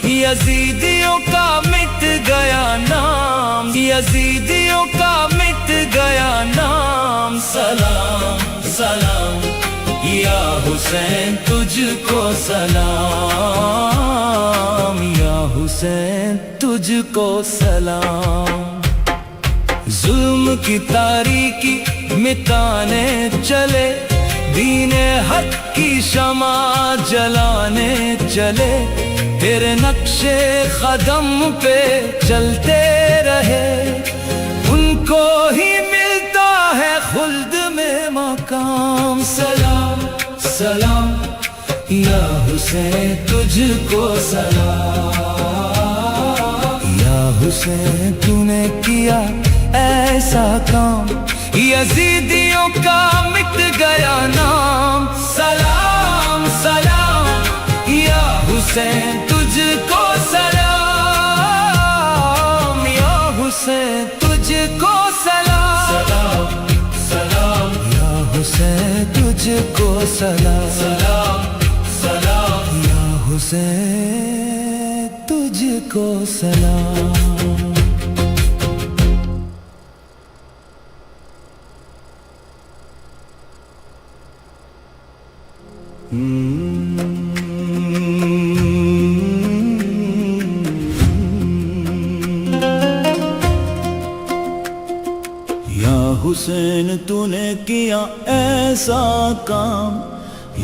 یزیدیوں کا مٹ گیا نام، یزیدیوں کا مٹ گیا نام۔ سلام سلام یا حسین تجھ کو سلام، یا حسین تجھ کو سلام۔ ظلم کی تاریکی مٹانے چلے، دین حق کی شمع جلانے چلے، تیرے نقش قدم پہ چلتے رہے، ان کو ہی ملتا ہے خلد میں مقام۔ سلام سلام یا حسین تجھ کو سلام، یا حسین تو نے کیا ایسا کام، یزیدیوں کا مٹ گیا نام۔ سلام سلام یا حسین تجھ کو سلام، یا حسین تجھ کو سلام۔ سلام سلام یا حسین تجھ کو سلام، سلام سلام یا حسین تجھ کو سلام۔ یا حسین تو نے کیا ایسا کام،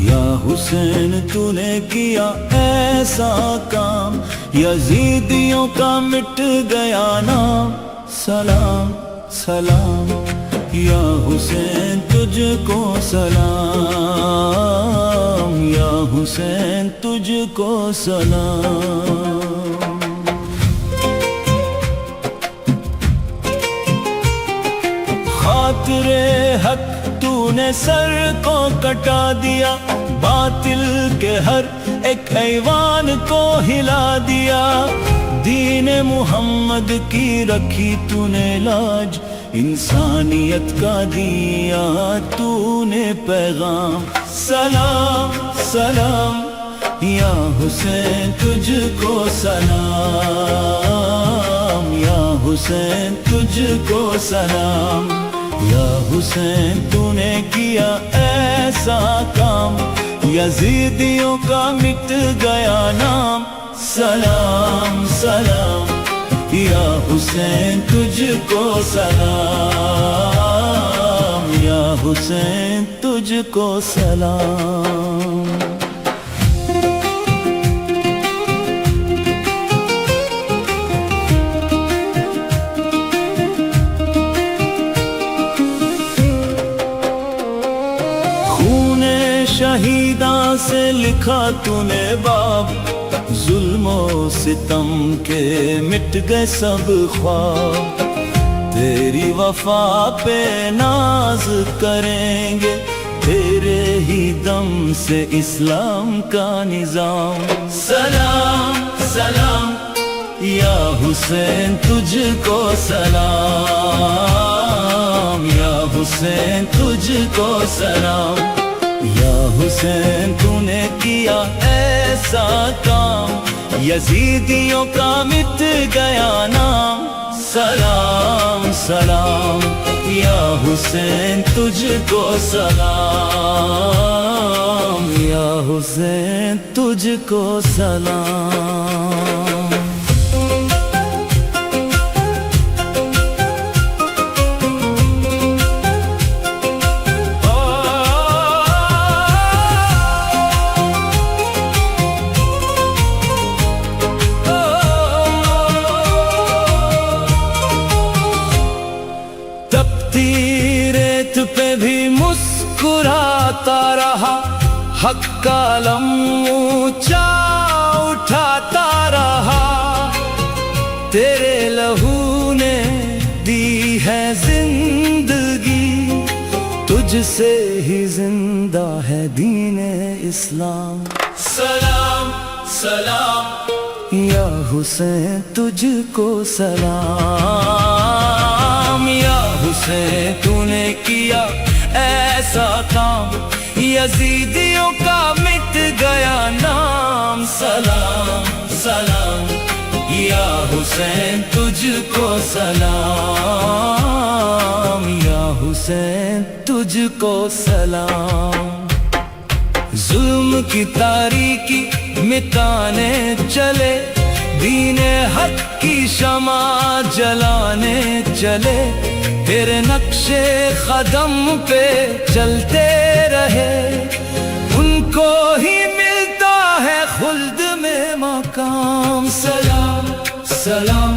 یا حسین تو نے کیا ایسا کام، یزیدیوں کا مٹ گیا نام۔ سلام سلام یا حسین تجھ کو سلام، یا حسین تجھ کو سلام۔ خاطر حق تو نے سر کو کٹا دیا، باطل کے ہر ایک ایوان کو ہلا دیا، دین محمد کی رکھی تو نے لاج، انسانیت کا دیا تو نے پیغام۔ سلام سلام یا حسین تجھ کو سلام، یا حسین تجھ کو سلام، یا حسین تو نے کیا ایسا کام، یزیدیوں کا مٹ گیا نام۔ سلام سلام یا حسین تجھ کو سلام، یا حسین تجھ کو سلام. شہیداں سے لکھا تو نے باب، ظلم و ستم کے مٹ گئے سب خواب. تیری وفا پہ ناز کریں گے، تیرے ہی دم سے اسلام کا نظام. سلام سلام یا حسین تجھ کو سلام، یا حسین تجھ کو سلام. یا حسین تو نے کیا ایسا کام، یزیدیوں کا مٹ گیا نام. سلام سلام یا حسین تجھ کو سلام، یا حسین تجھ کو سلام. ریت پہ بھی مسکراتا رہا، حق کا علم اونچا اٹھاتا رہا. تیرے لہو نے دی ہے زندگی، تجھ سے ہی زندہ ہے دین اسلام. سلام سلام یا حسین تجھ کو سلام، یا حسین تو نے کیا ایسا کام، یزیدیوں کا مٹ گیا نام. سلام سلام یا حسین تجھ کو سلام، یا حسین تجھ کو سلام. ظلم کی تاریکی مٹانے چلے، دین حق کی شمع جلانے چلے. تیرے نقش قدم پہ چلتے رہے، ان کو ہی ملتا ہے خلد میں مقام. سلام سلام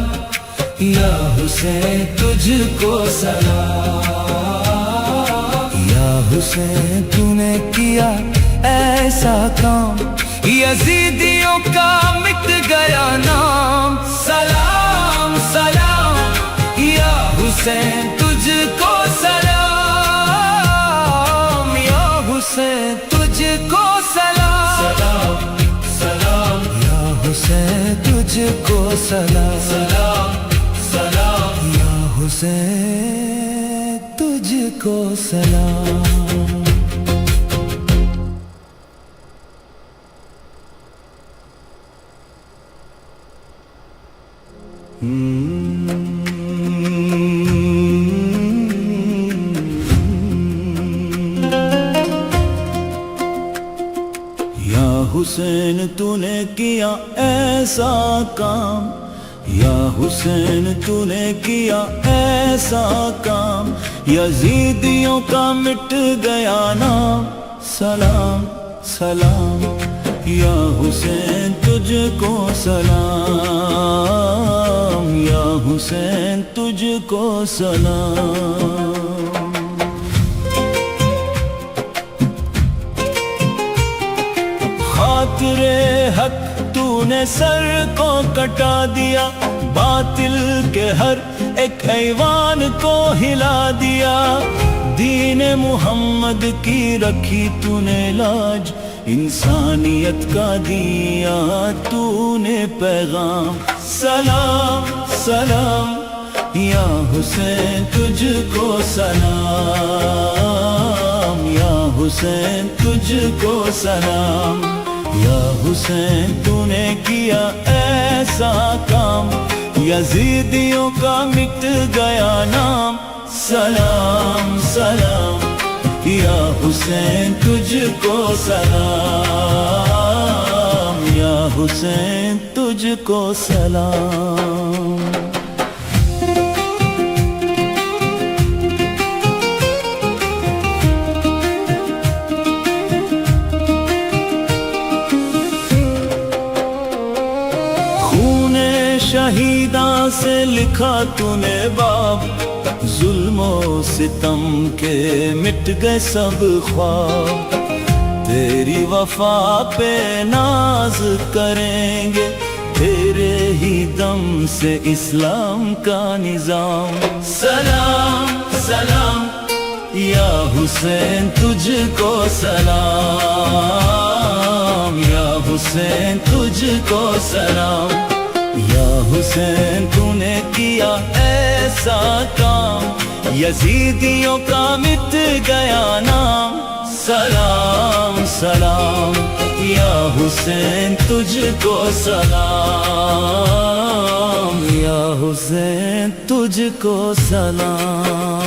یا حسین تجھ کو سلام، یا حسین تو نے کیا ایسا کام، یزیدیوں کا مٹ گیا نام. سلام سلام یا حسین تجھ کو سلام، یا حسین تجھ کو سلام. سلام سلام یا حسین تجھ کو سلام. سلام سلام یا حسین تجھ کو سلام. یا حسین تو نے کیا ایسا کام، یا حسین تو نے کیا ایسا کام، یزیدیوں کا مٹ گیا نام. سلام سلام یا حسین تجھ کو سلام، یا حسین تجھ کو سلام. خاطر حق تو نے سر کو کٹا دیا، باطل کے ہر ایک ایوان کو ہلا دیا. دین محمد کی رکھی تو نے لاج، انسانیت کا دیا تو نے پیغام. سلام سلام یا حسین تجھ کو سلام، یا حسین تجھ کو سلام. یا حسین تو نے کیا ایسا کام، یزیدیوں کا مٹ گیا نام. سلام سلام یا حسین تجھ کو سلام، یا حسین تجھ کو سلام. سے لکھا تو نے باب، ظلم و ستم کے مٹ گئے سب خواب، تیری وفا پہ ناز کریں گے، تیرے ہی دم سے اسلام کا نظام۔ سلام سلام یا حسین تجھ کو سلام، یا حسین تجھ کو سلام، یا حسین تو نے کیا ایسا کام، یزیدیوں کا مٹ گیا نام۔ سلام سلام یا حسین تجھ کو سلام، یا حسین تجھ کو سلام۔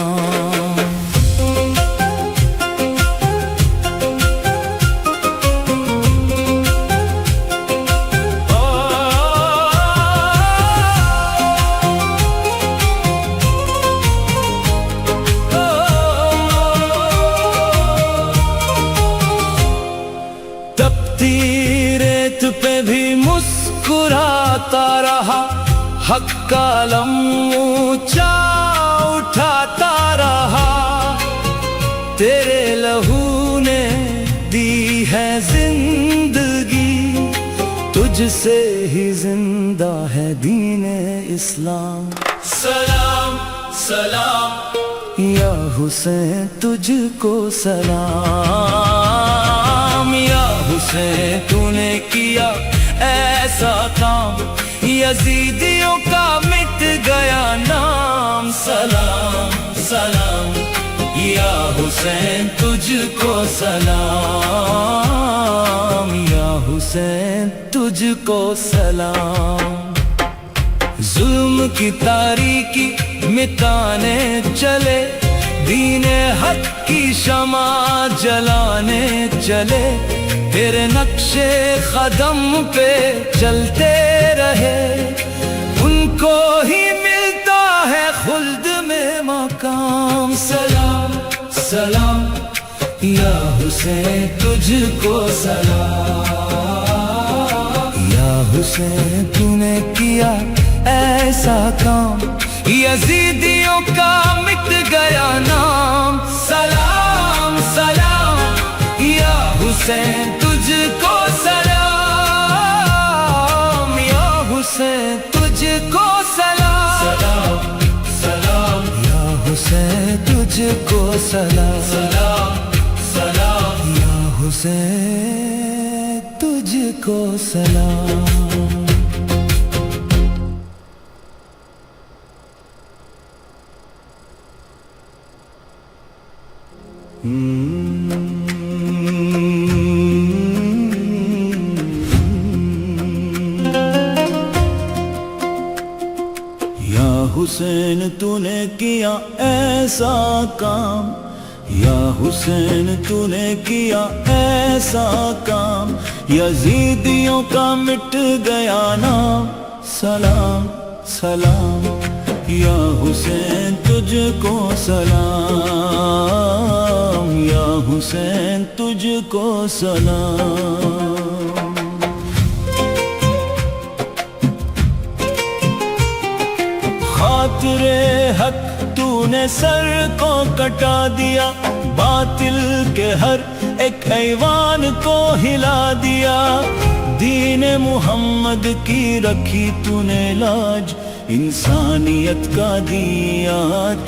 ریت پہ بھی مسکراتا رہا، حق کا علم اونچا اٹھاتا رہا، تیرے لہو نے دی ہے زندگی، تجھ سے ہی زندہ ہے دین اسلام۔ سلام سلام یا حسین تجھ کو سلام، یا حسین تو نے کیا ایسا کام، یزیدیوں کا مٹ گیا نام۔ سلام سلام یا حسین تجھ کو سلام، یا حسین تجھ کو سلام۔ ظلم کی تاریکی مٹانے چلے، دین حق کی شمع جلانے چلے، تیرے نقش قدم پہ چلتے رہے، ان کو ہی ملتا ہے خلد میں مقام۔ سلام سلام یا حسین تجھ کو سلام، یا حسین تو نے کیا ایسا کام، یزیدیوں کا مٹ گیا نام۔ سلام سلام یا حسین تجھ کو سلام، یا حسین تجھ کو سلام۔ سلام سلام یا حسین تجھ کو سلام، سلام سلام یا حسین تجھ کو سلام۔ یا حسین تو نے کیا ایسا کام، یا حسین تو نے کیا ایسا کام، یزیدیوں کا مٹ گیا نام۔ سلام سلام یا حسین تجھ کو سلام، یا حسین تجھ کو سلام۔ خاطر حق تو نے سر کو کٹا دیا، باطل کے ہر ایک ایوان کو ہلا دیا، دین محمد کی رکھی تو نے لاج، انسانیت کا دیا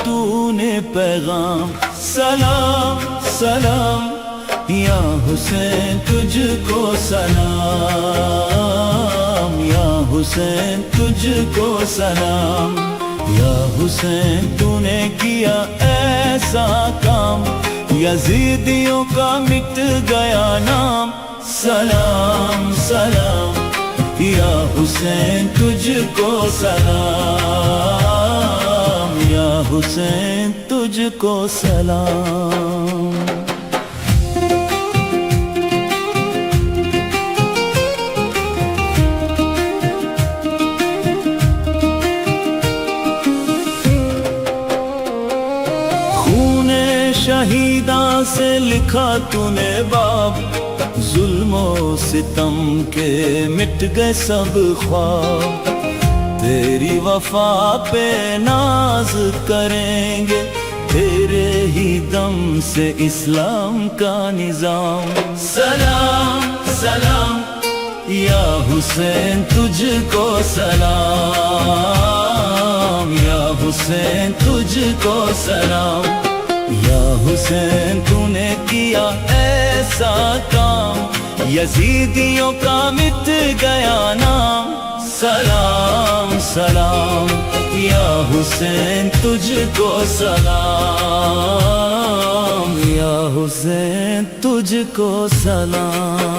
تو نے پیغام۔ سلام سلام یا حسین تجھ کو سلام، یا حسین تجھ کو سلام، یا حسین تو نے کیا ایسا کام، یزیدیوں کا مٹ گیا نام۔ سلام سلام یا حسین تجھ کو سلام، یا حسین تجھ کو سلام۔ شہیداں سے لکھا تو نے باب، ظلم و ستم کے مٹ گئے سب خواب، تیری وفا پہ ناز کریں گے، تیرے ہی دم سے اسلام کا نظام۔ سلام سلام یا حسین تجھ کو سلام، یا حسین تجھ کو سلام، یا حسین تو نے کیا ایسا کام، یزیدیوں کا مٹ گیا نام۔ سلام سلام یا حسین تجھ کو سلام، یا حسین تجھ کو سلام۔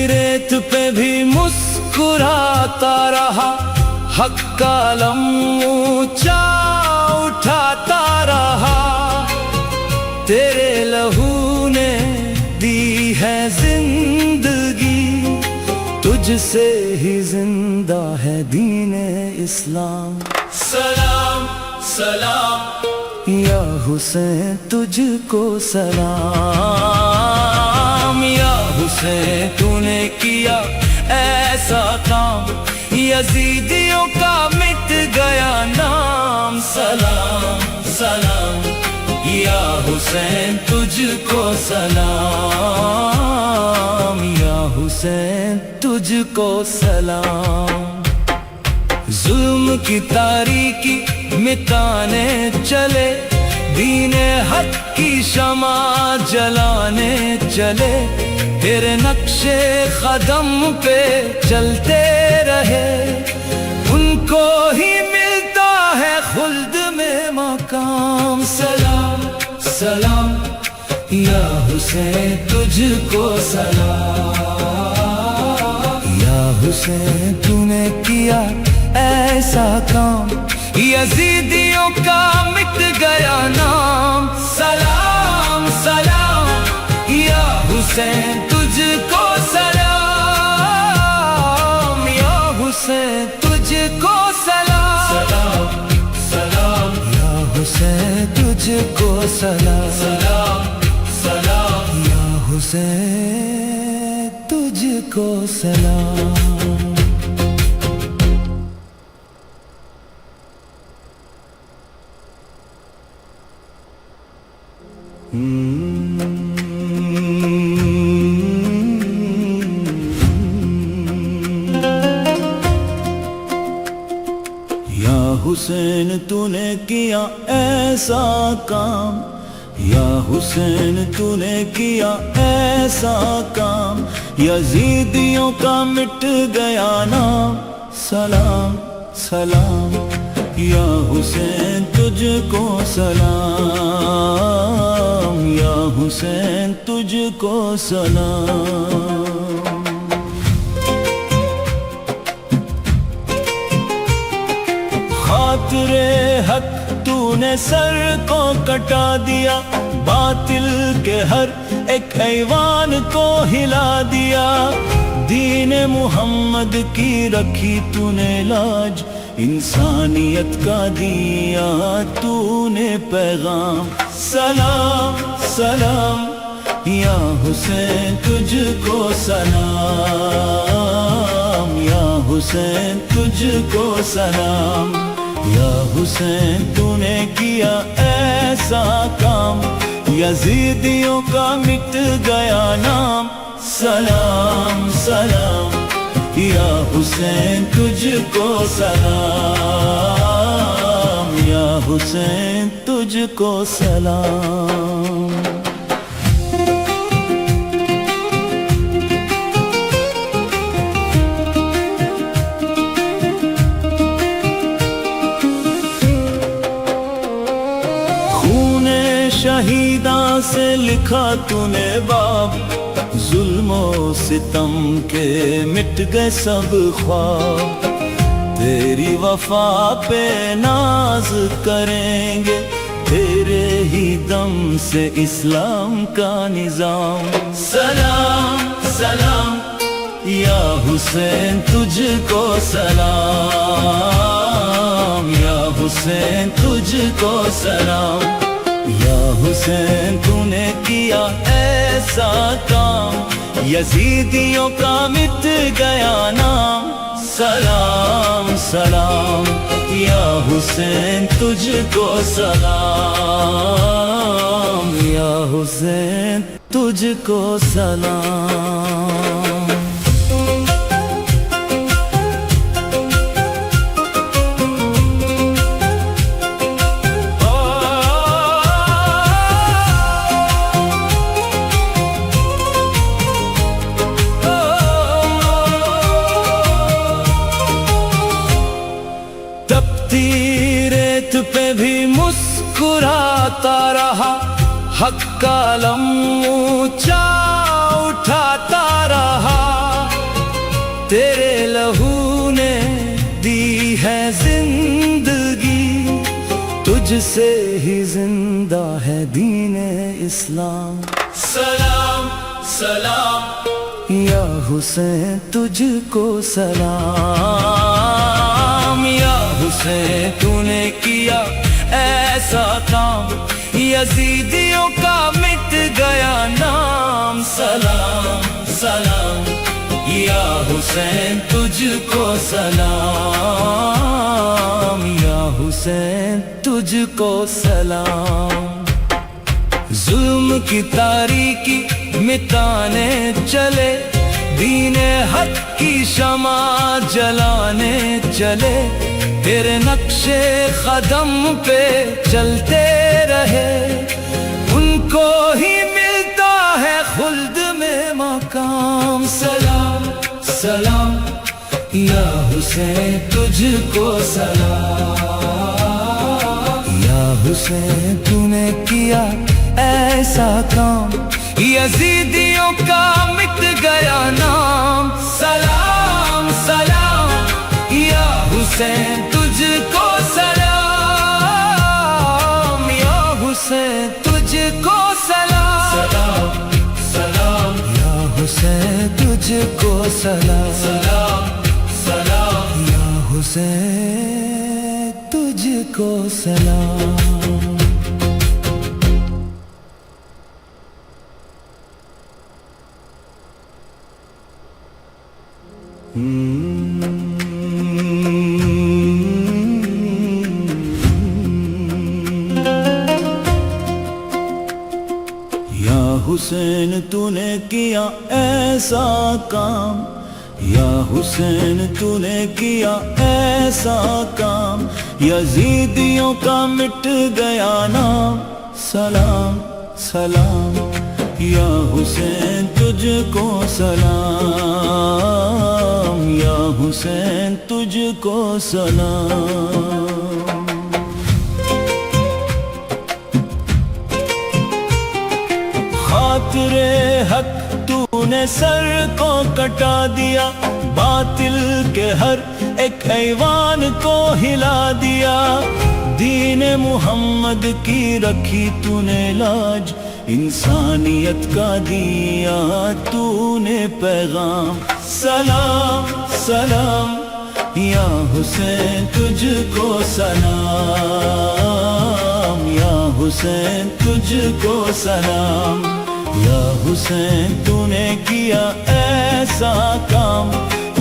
ریت پہ بھی مسکراتا رہا، حق کا علم اونچا اٹھاتا رہا، تیرے لہو نے دی ہے زندگی، تجھ سے ہی زندہ ہے دین اسلام۔ سلام سلام یا حسین تجھ کو سلام، یا حسین تو نے کیا ایسا کام، یزیدیوں کا مٹ گیا نام۔ سلام سلام یا حسین تجھ کو سلام، یا حسین تجھ کو سلام۔ ظلم کی تاریکی مٹانے چلے، دین حق کی شمع جلانے چلے، تیرے نقش قدم پہ چلتے رہے، ان کو ہی ملتا ہے خلد میں مقام۔ سلام سلام یا حسین تجھ کو سلام، یا حسین تو نے کیا ایسا کام، یزیدیوں کا مٹ گیا نام۔ سلام سلام یا حسین تجھ کو سلام، یا حسین تجھ کو سلام۔ سلام سلام یا حسین تجھ کو سلام، سلام سلام یا حسین تجھ کو سلام۔ یا حسین تو نے کیا ایسا کام، یا حسین تو نے کیا ایسا کام، یزیدیوں کا مٹ گیا نام۔ سلام سلام یا حسین تجھ کو سلام، یا حسین تجھ کو سلام۔ خاطر حق تو نے سر کو کٹا دیا، باطل کے ہر ایک ایوان کو ہلا دیا، دین محمد کی رکھی تو نے لاج، انسانیت کا دیا تو نے پیغام۔ سلام سلام یا حسین تجھ کو سلام، یا حسین تجھ کو سلام، یا حسین تو نے کیا ایسا کام، یزیدیوں کا مٹ گیا نام۔ سلام سلام یا حسین تجھ کو سلام، یا حسین تجھ کو سلام۔ شہیداں سے لکھا تو نے باب، ظلم و ستم کے مٹ گئے سب خواب، تیری وفا پہ ناز کریں گے، تیرے ہی دم سے اسلام کا نظام سلام سلام یا حسین تجھ کو سلام یا حسین تجھ کو سلام یا حسین تو نے کیا ایسا کام یزیدیوں کا مٹ گیا نام سلام سلام یا حسین تجھ کو سلام یا حسین تجھ کو سلام ریت پہ بھی مسکراتا رہا حق کا علم اونچا اٹھاتا رہا تیرے لہو نے دی ہے زندگی تجھ سے ہی زندہ ہے دین اسلام سلام سلام یا حسین تجھ کو سلام یا حسین تو نے کیا ایسا کام یزیدیوں کا مٹ گیا نام سلام سلام یا حسین تجھ کو سلام یا حسین تجھ کو سلام ظلم کی تاریکی مٹانے چلے دین حق کی شمع جلانے چلے تیرے نقش قدم پہ چلتے رہے ان کو ہی ملتا ہے خلد میں مقام سلام سلام یا حسین تجھ کو سلام یا حسین تو نے کیا ایسا کام یزیدیوں کا مٹ گیا نام سلام سلام یا حسین تجھ کو سلام یا حسین تجھ کو سلام سلام سلام یا حسین تجھ کو سلام سلام سلام یا حسین تجھ کو سلام یا حسین تو نے کیا ایسا کام یا حسین تو نے کیا ایسا کام یزیدیوں کا مٹ گیا نام سلام سلام یا حسین تجھ کو سلام یا حسین تجھ کو سلام خاطر حق تو نے سر کو کٹا دیا باطل کے ہر ایک ایوان کو ہلا دیا دین محمد کی رکھی تو نے لاج انسانیت کا دیا تو نے پیغام سلام سلام یا حسین تجھ کو سلام یا حسین تجھ کو سلام یا حسین تو نے کیا ایسا کام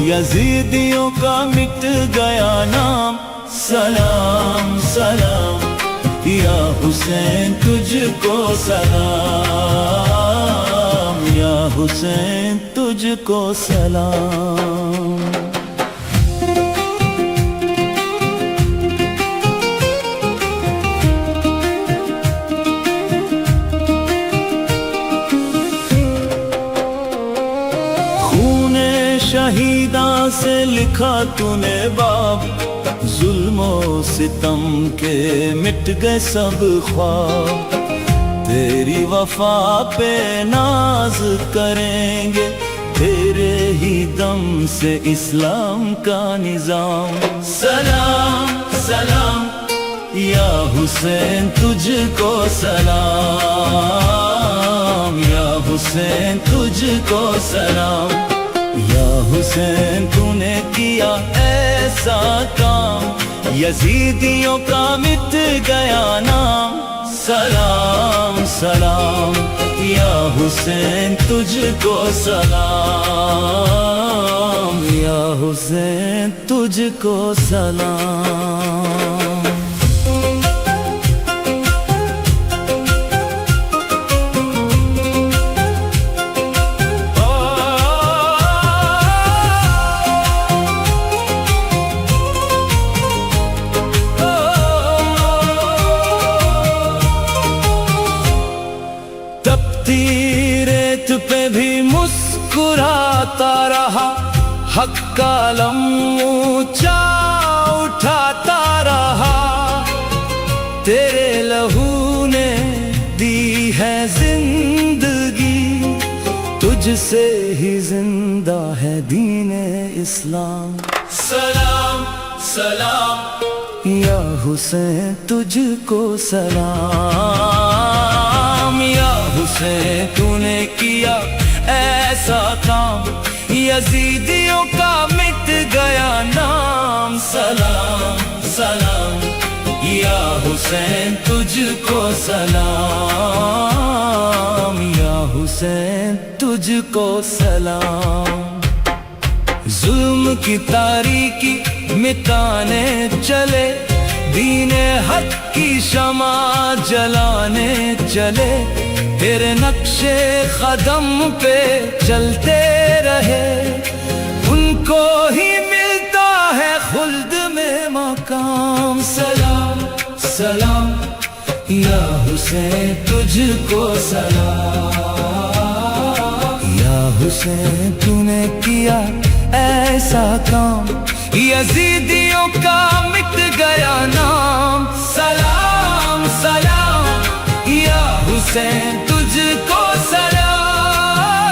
یزیدیوں کا مٹ گیا نام سلام سلام یا حسین تجھ کو سلام یا حسین تجھ کو سلام شہیداں سے لکھا تو نے باب ظلم و ستم کے مٹ گئے سب خواب تیری وفا پہ ناز کریں گے تیرے ہی دم سے اسلام کا نظام سلام سلام یا حسین تجھ کو سلام، یا حسین تجھ کو سلام، یا حسین تو نے کیا ایسا کام، یزیدیوں کا مٹ گیا نام، سلام سلام، یا حسین تجھ کو سلام، یا حسین تجھ کو سلام۔ ریت پہ بھی مسکراتا رہا، حق کا علم اونچا اٹھاتا رہا، تیرے لہو نے دی ہے زندگی، تجھ سے ہی زندہ ہے دین اسلام، سلام سلام، یا حسین تجھ کو سلام، یا حسین تو نے کیا ایسا کام، یزیدیوں کا مٹ گیا نام، سلام سلام، یا حسین تجھ کو سلام، یا حسین تجھ کو سلام۔ ظلم کی تاریکی مٹانے چلے، دین حق کی شمع جلانے چلے، تیرے نقش قدم پہ چلتے رہے، ان کو ہی ملتا ہے خلد میں مقام، سلام سلام، یا حسین تجھ کو سلام، یا حسین تو نے کیا ایسا کام، یزیدیوں کا مٹ گیا نام، سلام سلام، یا حسین تجھ کو سلام،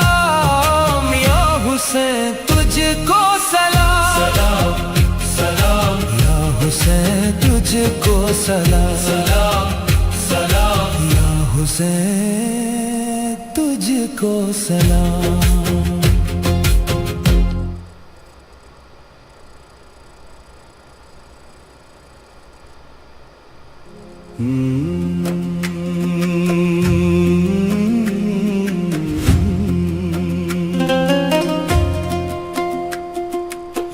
یا حسین تجھ کو سلام، سلام یا حسین تجھ کو سلام، سلام سلام، یا حسین تجھ کو سلام۔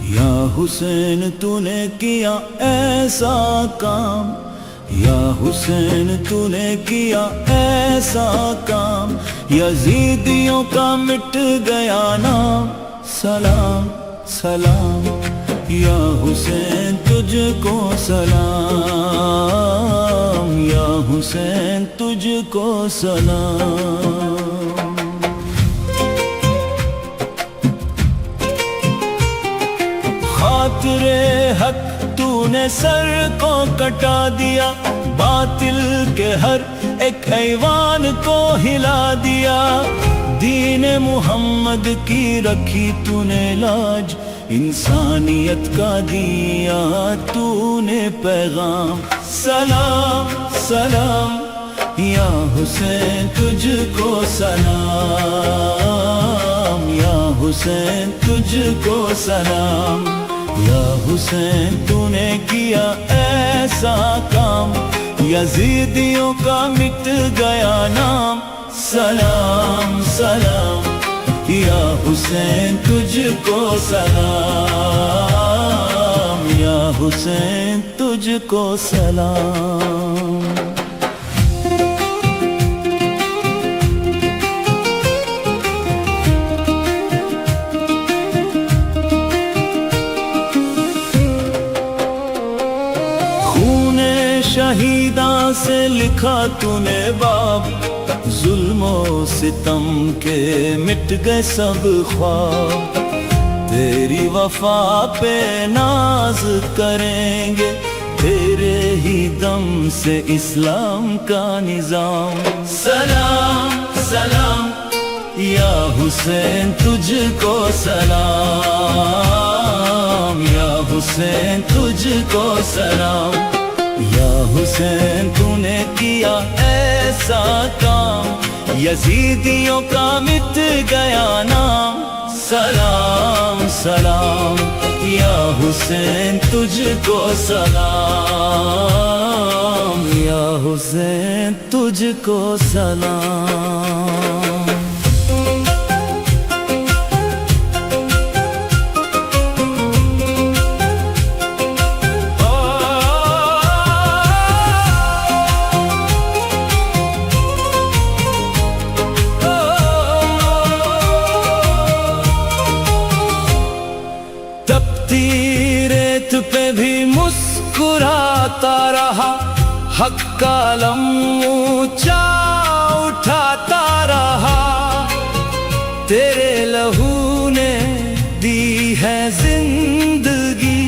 یا حسین تو نے کیا ایسا کام، یا حسین تو نے کیا ایسا کام، یزیدیوں کا مٹ گیا نام، سلام سلام، یا حسین تجھ کو سلام، یا حسین تجھ کو سلام۔ خاطر حق تو نے سر کو کٹا دیا، باطل کے ہر ایک ایوان کو ہلا دیا، دین محمد کی رکھی تو نے لاج، انسانیت کا دیا تو نے پیغام، سلام سلام، یا حسین تجھ کو سلام، یا حسین تجھ کو سلام، یا حسین تو نے کیا ایسا کام، یزیدیوں کا مٹ گیا نام، سلام سلام، یا حسین تجھ کو سلام، یا حسین تجھ کو سلام۔ شہیداں سے لکھا تو نے باب، ظلم و ستم کے مٹ گئے سب خواب، تیری وفا پہ ناز کریں گے، تیرے ہی دم سے اسلام کا نظام، سلام سلام، یا حسین تجھ کو سلام، یا حسین تجھ کو سلام، یا حسین تو نے کیا ایسا کام، یزیدیوں کا مٹ گیا نام، سلام سلام یا حسین تجھ کو سلام، یا حسین تجھ کو سلام۔ ریت پہ بھی مسکراتا رہا، حق کا علم اونچا اٹھاتا رہا، تیرے لہو نے دی ہے زندگی،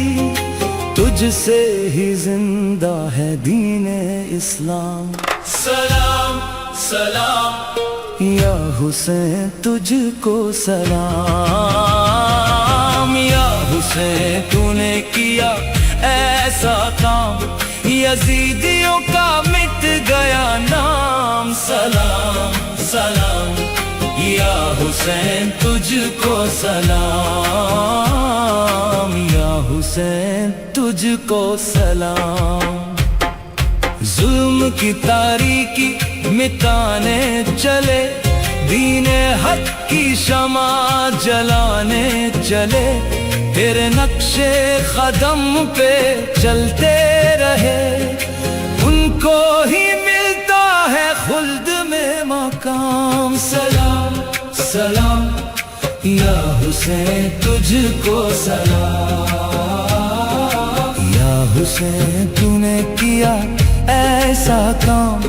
تجھ سے ہی زندہ ہے دین اسلام، سلام سلام یا حسین تجھ کو سلام، یا حسین تو نے کیا ایسا کام، یزیدیوں کا مٹ گیا نام، سلام سلام یا حسین تجھ کو سلام، یا حسین تجھ کو سلام۔ ظلم کی تاریکی مٹانے چلے، دین حق کی شمع جلانے چلے، تیرے نقش قدم پہ چلتے رہے، ان کو ہی ملتا ہے خلد میں مقام، سلام سلام یا حسین تجھ کو سلام، یا حسین تو نے کیا ایسا کام،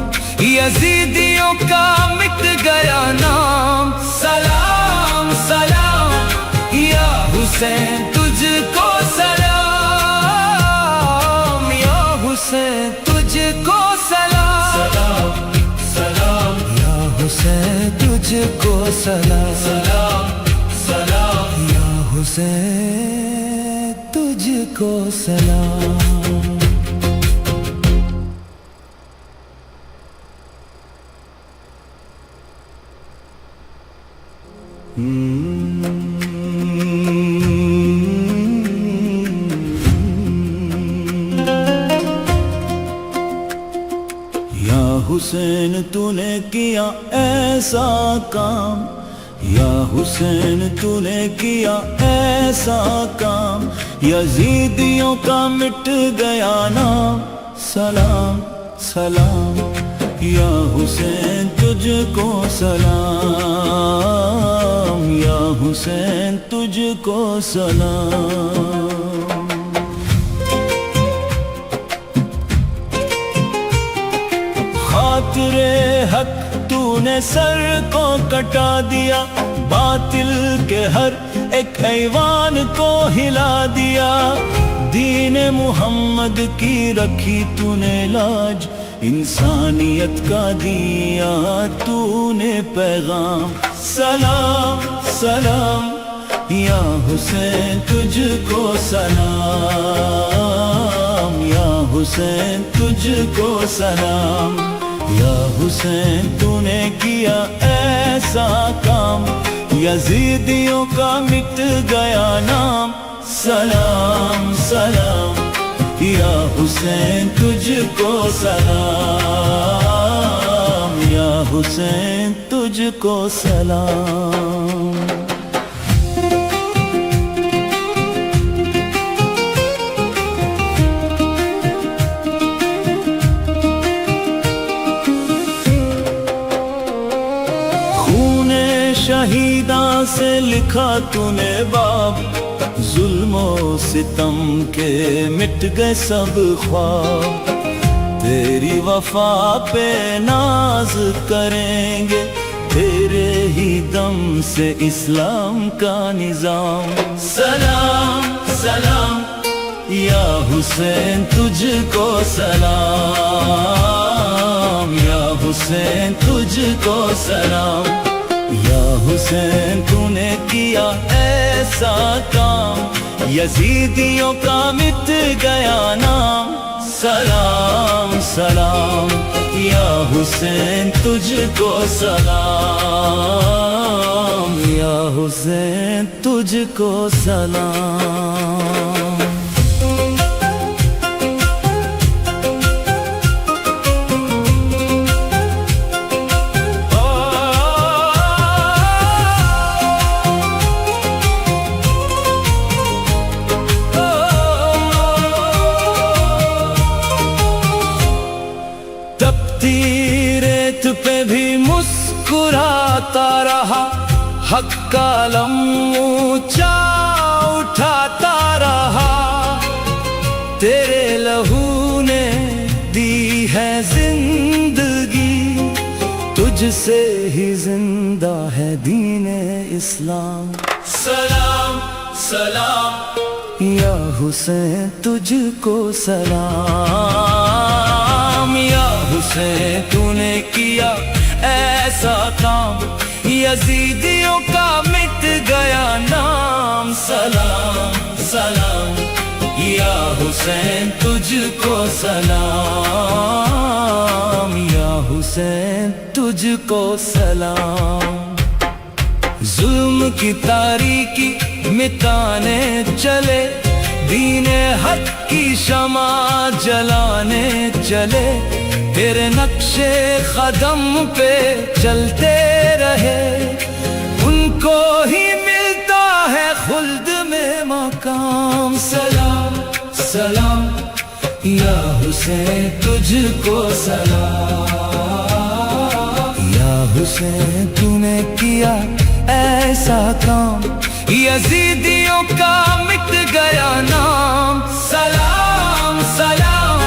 یزیدیوں کا مٹ گیا نام، سلام سلام یا حسین تجھ کو سلام، یا حسین تجھ کو سلام، سلام یا حسین تجھ کو سلام، سلام سلام یا حسین تجھ کو سلام۔ یا حسین تو نے کیا ایسا کام، یا حسین تو نے کیا ایسا کام، یزیدیوں کا مٹ گیا نام، سلام سلام یا حسین تجھ کو سلام، یا حسین تجھ کو سلام۔ خاطر حق تو نے سر کو کٹا دیا، باطل کے ہر ایک ایوان کو ہلا دیا، دین محمد کی رکھی تو نے لاج، انسانیت کا دیا تو نے پیغام، سلام سلام یا حسین تجھ کو سلام، یا حسین تجھ کو سلام، یا حسین تو نے کیا ایسا کام، یزیدیوں کا مٹ گیا نام، سلام سلام یا حسین تجھ کو سلام، یا حسین تجھ کو سلام۔ شہیداں سے لکھا تو نے باب، ظلم و ستم کے مٹ گئے سب خواب، تیری وفا پہ ناز کریں گے، تیرے ہی دم سے اسلام کا نظام، سلام سلام یا حسین تجھ کو سلام، یا حسین تجھ کو سلام، یا حسین تو نے کیا ایسا کام، یزیدیوں کا مٹ گیا نام، سلام سلام یا حسین تجھ کو سلام، یا حسین تجھ کو سلام۔ ریت پہ بھی مسکراتا رہا، حق کا علم اونچا اٹھاتا رہا، تیرے لہو نے دی ہے زندگی، تجھ سے ہی زندہ ہے دین اسلام۔ سلام سلام یا حسین تجھ کو سلام، یا حسین تو نے کیا ایسا کام، یزیدیوں کا مٹ گیا نام۔ سلام سلام یا حسین تجھ کو سلام، یا حسین تجھ کو سلام۔ ظلم کی تاریکی مٹانے چلے، دین حق کی شمع جلانے چلے، تیرے نقش قدم پہ چلتے رہے، ان کو ہی ملتا ہے خلد میں مقام۔ سلام سلام یا حسین تجھ کو سلام، یا حسین تو نے کیا ایسا کام، یزیدیوں کا مٹ گیا نام۔ سلام سلام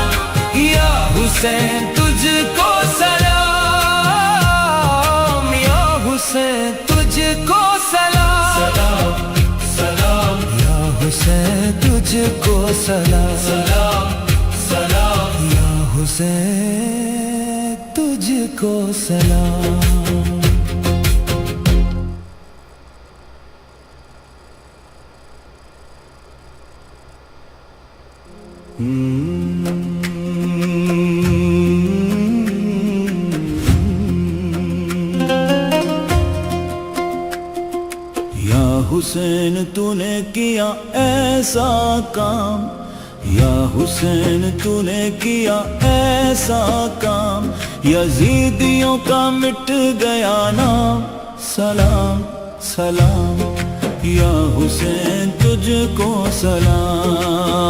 یا حسین تجھ کو سلام، یا حسین تجھ کو سلام۔ سلام سلام یا حسین تجھ کو سلام، سلام سلام یا حسین تجھ کو سلام۔ یا حسین تو نے کیا ایسا کام، یا حسین تو نے کیا ایسا کام، یزیدیوں کا مٹ گیا نام۔ سلام سلام یا حسین تجھ کو سلام،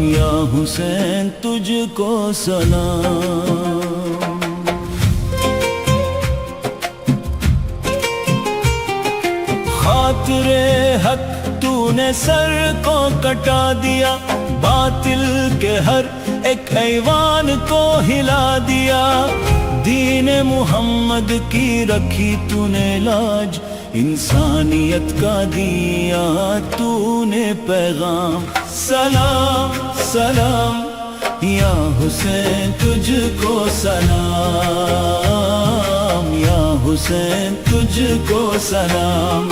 یا حسین تجھ کو سلام۔ خاطر حق تو نے سر کو کٹا دیا، باطل کے ہر ایک ایوان کو ہلا دیا، دین محمد کی رکھی تو نے لاج، انسانیت کا دیا تو نے پیغام۔ سلام سلام یا حسین تجھ کو سلام، یا حسین تجھ کو سلام،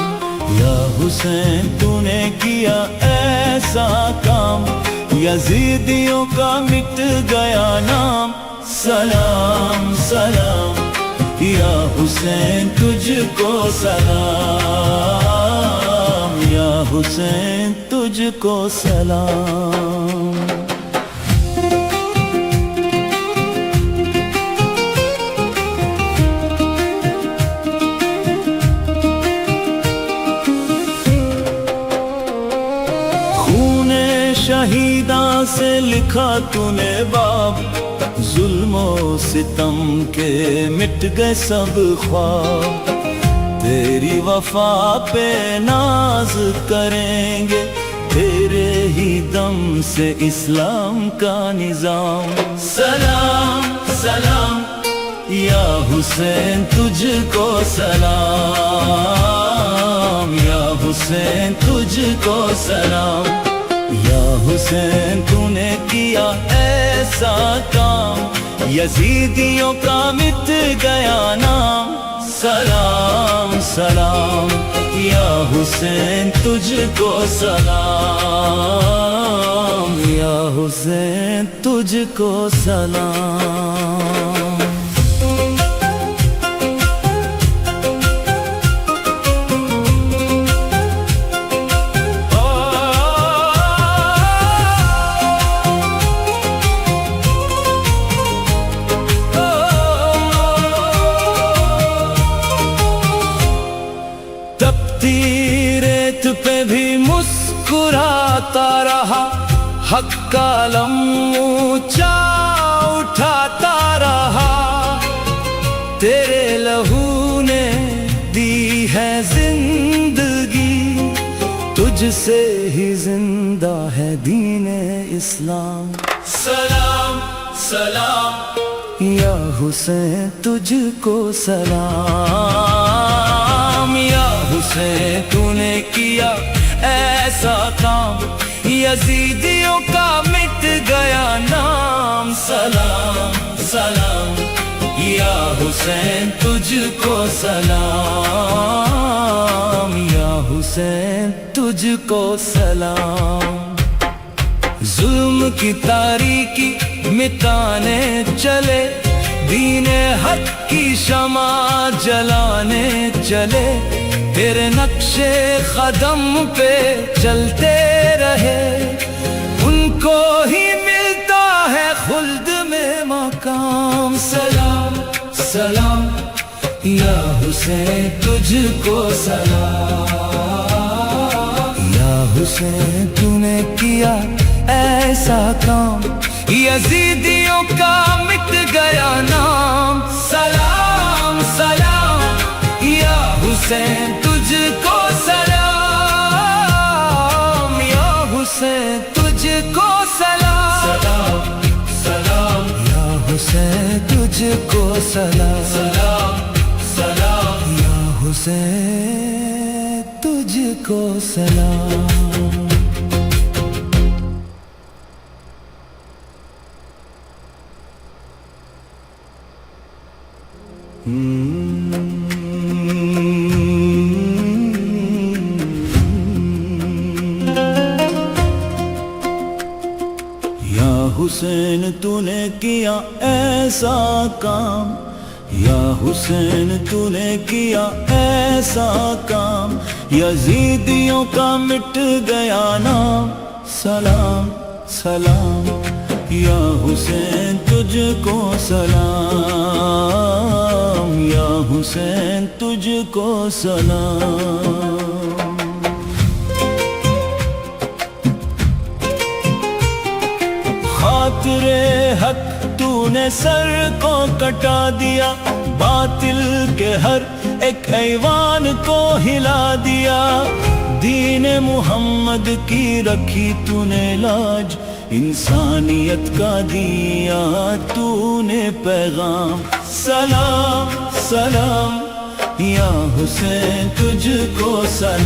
یا حسین تو نے کیا ایسا کام، یزیدیوں کا مٹ گیا نام۔ سلام سلام یا حسین تجھ کو سلام، یا حسین تجھ کو سلام۔ شہیداں سے لکھا تو نے باب، ظلم و ستم کے مٹ گئے سب خواب، تیری وفا پہ ناز کریں گے، تیرے ہی دم سے اسلام کا نظام۔ سلام سلام یا حسین تجھ کو سلام، یا حسین تجھ کو سلام، یا حسین تو نے کیا ایسا کام، یزیدیوں کا مٹ گیا نام۔ سلام سلام یا حسین تجھ کو سلام، یا حسین تجھ کو سلام ریت پہ بھی مسکراتا رہا حق کا علم اونچا اٹھاتا رہا تیرے لہو نے دی ہے زندگی تجھ سے ہی زندہ ہے دین اسلام سلام سلام یا حسین تجھ کو سلام یا حسین تو نے کیا ایسا کام یزیدیوں کا مٹ گیا نام سلام سلام یا حسین تجھ کو سلام یا حسین تجھ کو سلام ظلم کی تاریکی مٹانے چلے دین حق کی شمع جلانے چلے تیرے نقش قدم پہ چلتے رہے ان کو ہی ملتا ہے خلد میں مقام سلام سلام یا حسین تجھ کو سلام یا حسین تو نے کیا ایسا کام یزیدیوں کا مٹ گیا نام سلام سلام یا حسین تجھ کو سلام یا حسین تجھ کو سلام سلام یا حسین تجھ کو سلام سلام سلام یا حسین تجھ کو سلام یا حسین تو نے کیا ایسا کام یا حسین تو نے کیا ایسا کام یزیدیوں کا مٹ گیا نام سلام سلام یا حسین تجھ کو سلام یا حسین تجھ کو سلام خاطر حق تو نے سر کو کٹا دیا باطل کے ہر ایک ایوان کو ہلا دیا دین محمد کی رکھی تو نے لاج انسانیت کا دیا تو نے پیغام سلام سلام یا حسین تجھ کو سلام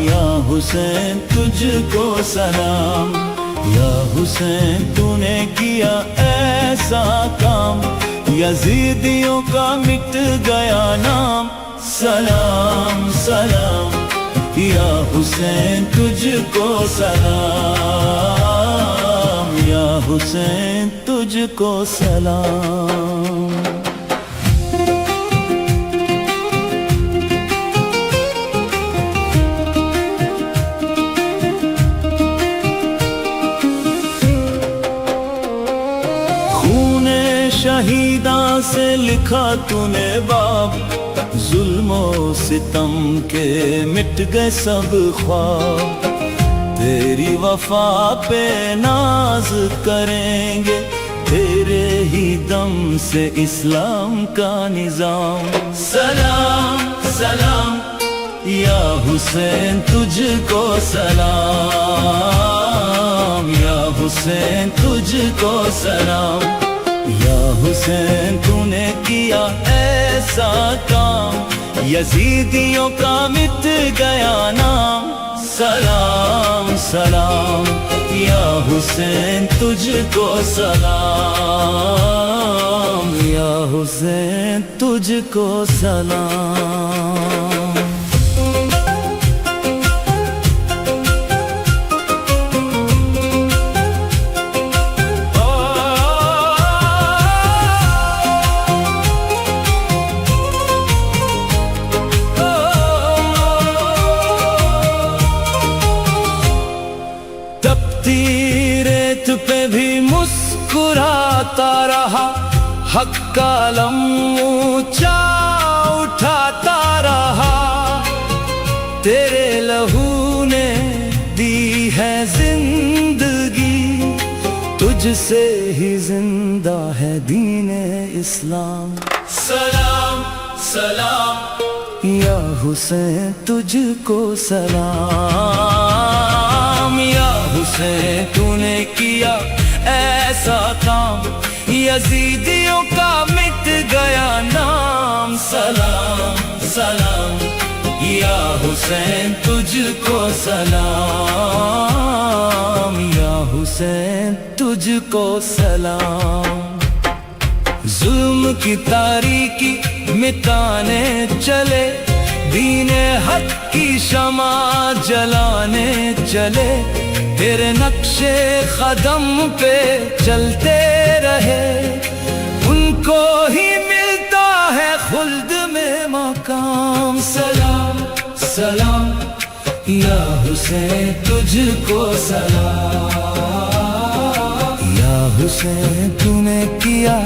یا حسین تجھ کو سلام یا حسین تو نے کیا ایسا کام یزیدیوں کا مٹ گیا نام سلام سلام یا حسین تجھ کو سلام یا حسین تجھ کو سلام شہیداں سے لکھا تو نے باب ظلم و ستم کے مٹ گئے سب خواب تیری وفا پہ ناز کریں گے تیرے ہی دم سے اسلام کا نظام سلام سلام یا حسین تجھ کو سلام یا حسین تجھ کو سلام یا حسین تو نے کیا ایسا کام یزیدیوں کا مٹ گیا نام سلام سلام یا حسین تجھ کو سلام یا حسین تجھ کو سلام تپتی ریت پہ بھی مسکراتا رہا، حق کا علم اونچا اٹھاتا رہا، تیرے لہو نے دی ہے زندگی، تجھ سے ہی زندہ ہے دین اسلام۔ سلام سلام یا حسین تجھ کو سلام، یا حسین تو نے کیا ایسا کام، یزیدیوں کا مٹ گیا نام۔ سلام سلام یا حسین تجھ کو سلام، یا حسین تجھ کو سلام۔ ظلم کی تاریکی مٹانے چلے، دین حق کی شمع جلانے چلے، تیرے نقش قدم پہ چلتے رہے، ان کو ہی ملتا ہے خلد میں مقام۔ سلام سلام یا حسین تجھ کو سلام، یا حسین تو نے کیا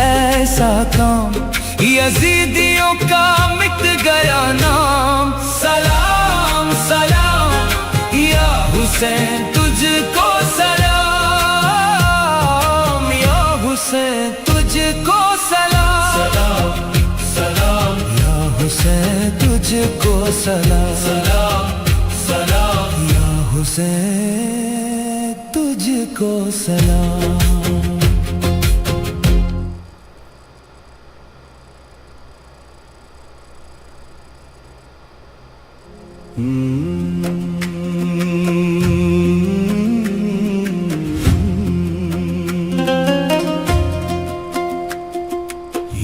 ایسا کام، یزیدیوں کا مٹ گیا نام۔ سلام سلام یا حسین تجھ کو سلام، یا حسین تجھ کو سلام۔ سلام سلام یا حسین تجھ کو سلام، سلام سلام یا حسین تجھ کو سلام۔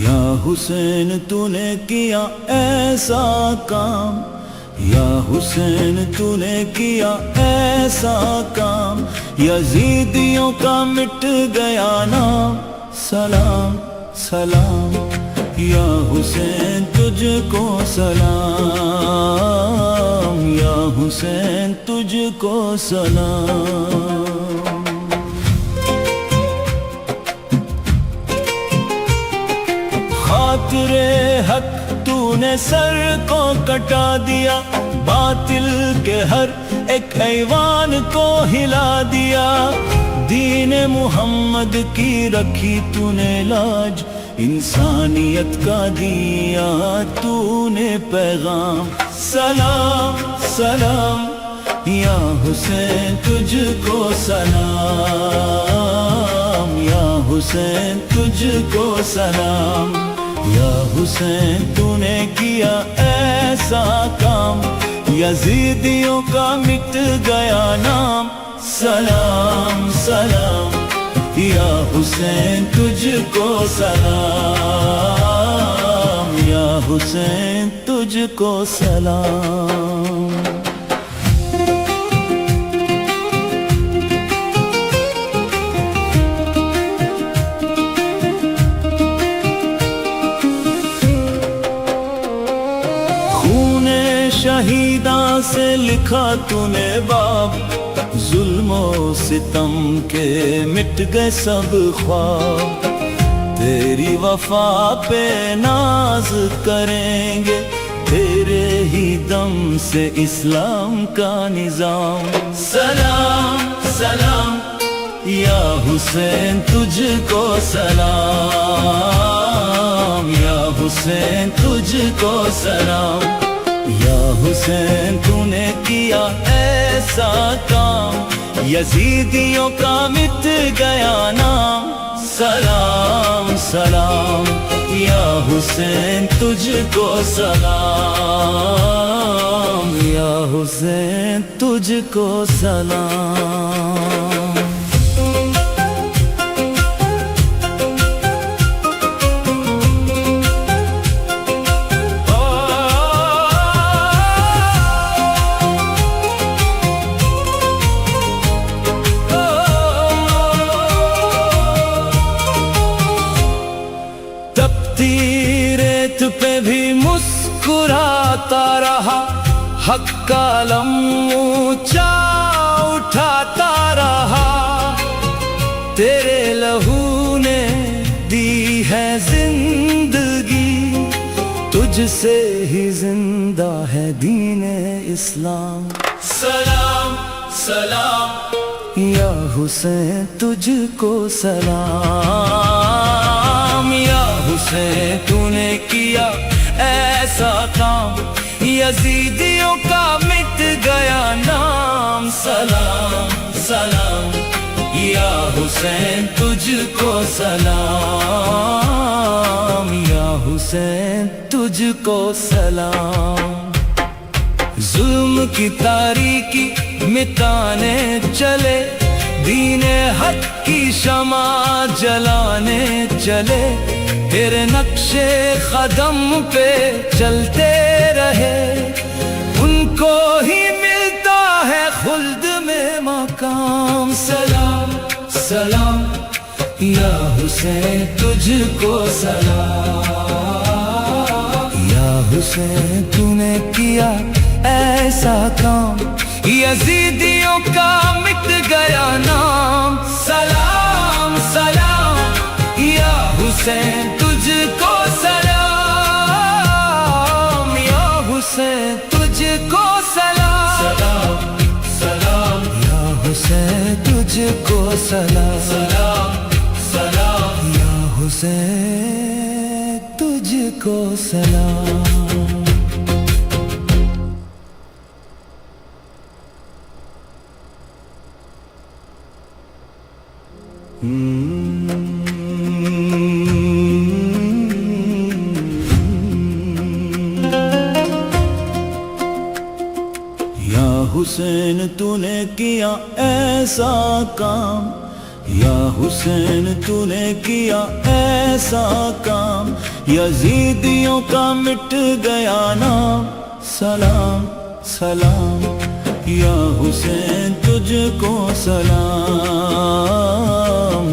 یا حسین تو نے کیا ایسا کام، یا حسین تو نے کیا ایسا کام، یزیدیوں کا مٹ گیا نام۔ سلام سلام یا حسین تجھ کو سلام، یا حسین تجھ کو سلام۔ خاطر حق تو نے سر کو کٹا دیا، باطل کے ہر ایک ایوان کو ہلا دیا، دین محمد کی رکھی تو نے لاج، انسانیت کا دیا تو نے پیغام۔ سلام سلام یا حسین تجھ کو سلام، یا حسین تجھ کو سلام، یا حسین تو نے کیا ایسا کام، یزیدیوں کا مٹ گیا نام۔ سلام سلام یا حسین تجھ کو سلام، یا حسین تجھ کو سلام۔ شہیداں سے لکھا تو نے باب، ظلم و ستم کے مٹ گئے سب خواب، تیری وفا پہ ناز کریں گے، تیرے ہی دم سے اسلام کا نظام۔ سلام سلام یا حسین تجھ کو سلام، یا حسین تجھ کو سلام، یا حسین تو نے کیا ایسا کام، یزیدیوں کا مٹ گیا نام۔ سلام سلام یا حسین تجھ کو سلام، یا حسین تجھ کو سلام۔ ریت پہ بھی مسکراتا رہا، حق کا علم اونچا اٹھاتا سے ہی زندہ ہے دین اسلام. سلام سلام یا حسین تجھ کو سلام. یا حسین تو نے کیا ایسا کام, یزیدیوں کا مٹ گیا نام. سلام سلام یا حسین تجھ کو سلام. یا حسین تجھ کو سلام. ظلم کی تاریکی مٹانے چلے, دین حق کی شمع جلانے چلے, تیرے نقش قدم پہ چلتے رہے, ان کو ہی ملتا ہے خلد میں مقام. سلام سلام یا حسین تجھ کو سلام. یا حسین تو نے کیا ایسا کام, یزیدیوں کا مٹ گیا نام. سلام سلام یا حسین تجھ کو سلام. یا حسین تجھ کو سلام. سلام سلام یا حسین تجھ کو سلام. سلام سلام یا حسین تجھ کو سلام. یا حسین تو نے کیا ایسا کام, یا حسین تو نے کیا ایسا کام, یزیدیوں کا مٹ گیا نام. سلام سلام یا حسین تجھ کو سلام.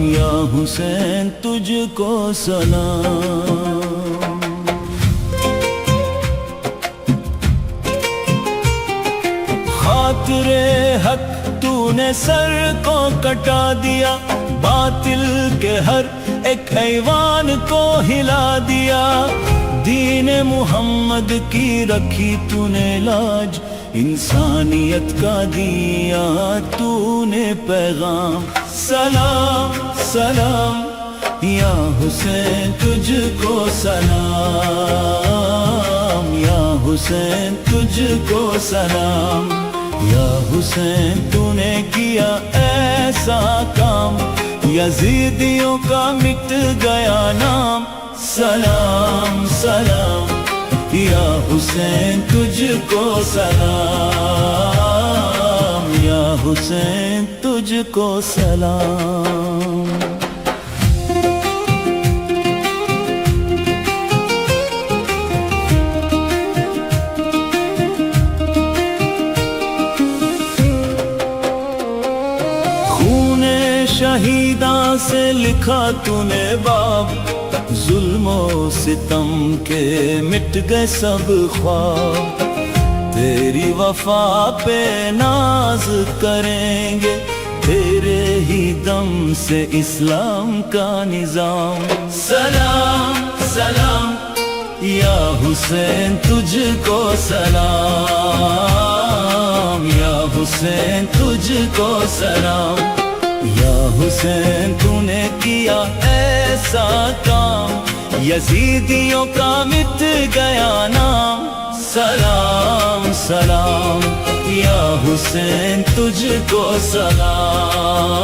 یا حسین تجھ کو سلام. خاطر حق تو نے سر کو کٹا دیا, باطل کے ہر ایک ایوان کو ہلا دیا. دین محمد کی رکھی تو نے لاج, انسانیت کا دیا تو نے پیغام. سلام سلام یا حسین تجھ کو سلام. یا حسین تجھ کو سلام. یا حسین تو نے کیا ایسا کام, یزیدیوں کا مٹ گیا نام. سلام سلام یا حسین تجھ کو سلام. یا حسین تجھ کو سلام. شہیداں سے لکھا تو نے باب, ظلم و ستم کے مٹ گئے سب خواب. تیری وفا پہ ناز کریں گے, تیرے ہی دم سے اسلام کا نظام. سلام سلام یا حسین تجھ کو سلام. یا حسین تجھ کو سلام. یا حسین تو نے کیا ایسا کام, یزیدیوں کا مٹ گیا نام. سلام سلام یا حسین تجھ کو سلام.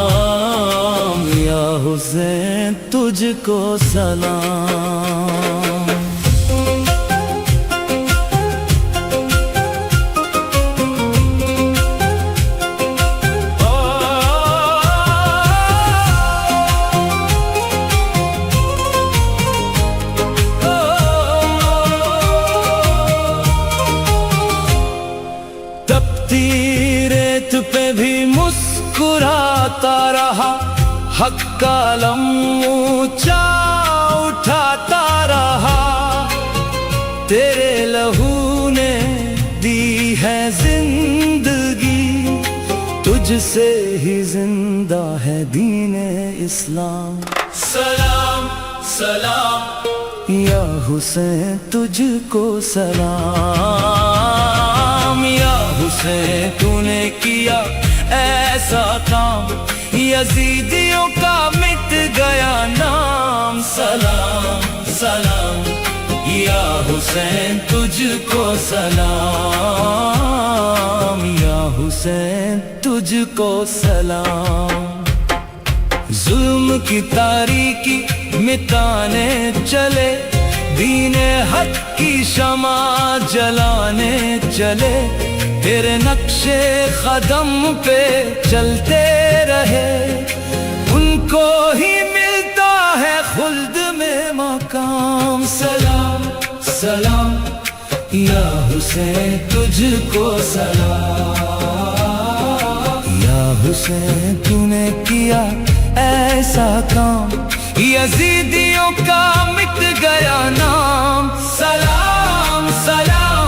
یا حسین تجھ کو سلام. ریت پہ بھی مسکراتا رہا, حق کا علم اونچا اٹھاتا رہا. تیرے لہو نے دی ہے زندگی, تجھ سے ہی زندہ ہے دین اسلام. سلام سلام یا حسین تجھ کو سلام، یا حسین تو نے کیا ایسا کام، یزیدیوں کا مٹ گیا نام، سلام سلام یا حسین تجھ کو سلام، یا حسین تجھ کو سلام۔ ظلم کی تاریکی مٹانے چلے، دین حق کی شمع جلانے چلے، تیرے نقش قدم پہ چلتے رہے، ان کو ہی ملتا ہے خلد میں مقام، سلام سلام یا حسین تجھ کو سلام، یا حسین تو نے کیا ایسا کام، یزیدیوں کا مٹ گیا نام، سلام سلام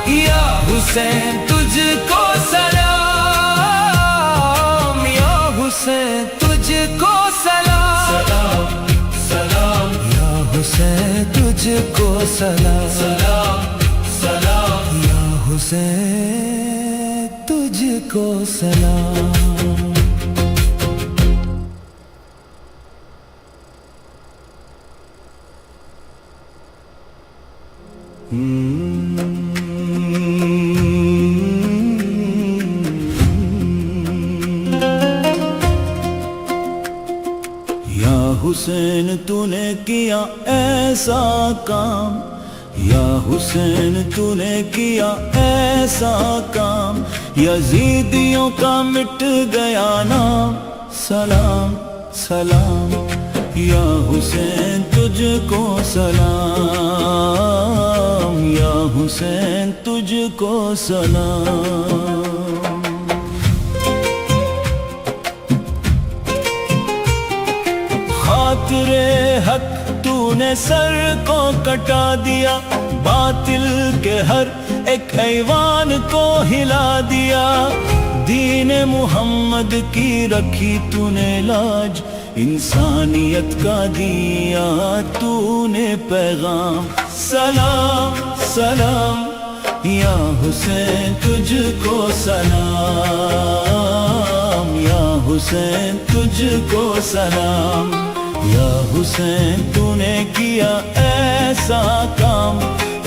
یا حسین تجھ کو سلام، یا حسین تجھ کو سلام، سلام سلام یا حسین تجھ کو سلام، سلام سلام یا حسین تجھ کو سلام۔ یا حسین تو نے کیا ایسا کام، یا حسین تو نے کیا ایسا کام، یزیدیوں کا مٹ گیا نام، سلام سلام یا حسین تجھ کو سلام، یا حسین تجھ کو سلام۔ خاطر حق تو نے سر کو کٹا دیا، باطل کے ہر ایک ایوان کو ہلا دیا، دین محمد کی رکھی تو نے لاج، انسانیت کا دیا تو نے پیغام، سلام سلام یا حسین تجھ کو سلام، یا حسین تجھ کو سلام، یا حسین تو نے کیا ایسا کام،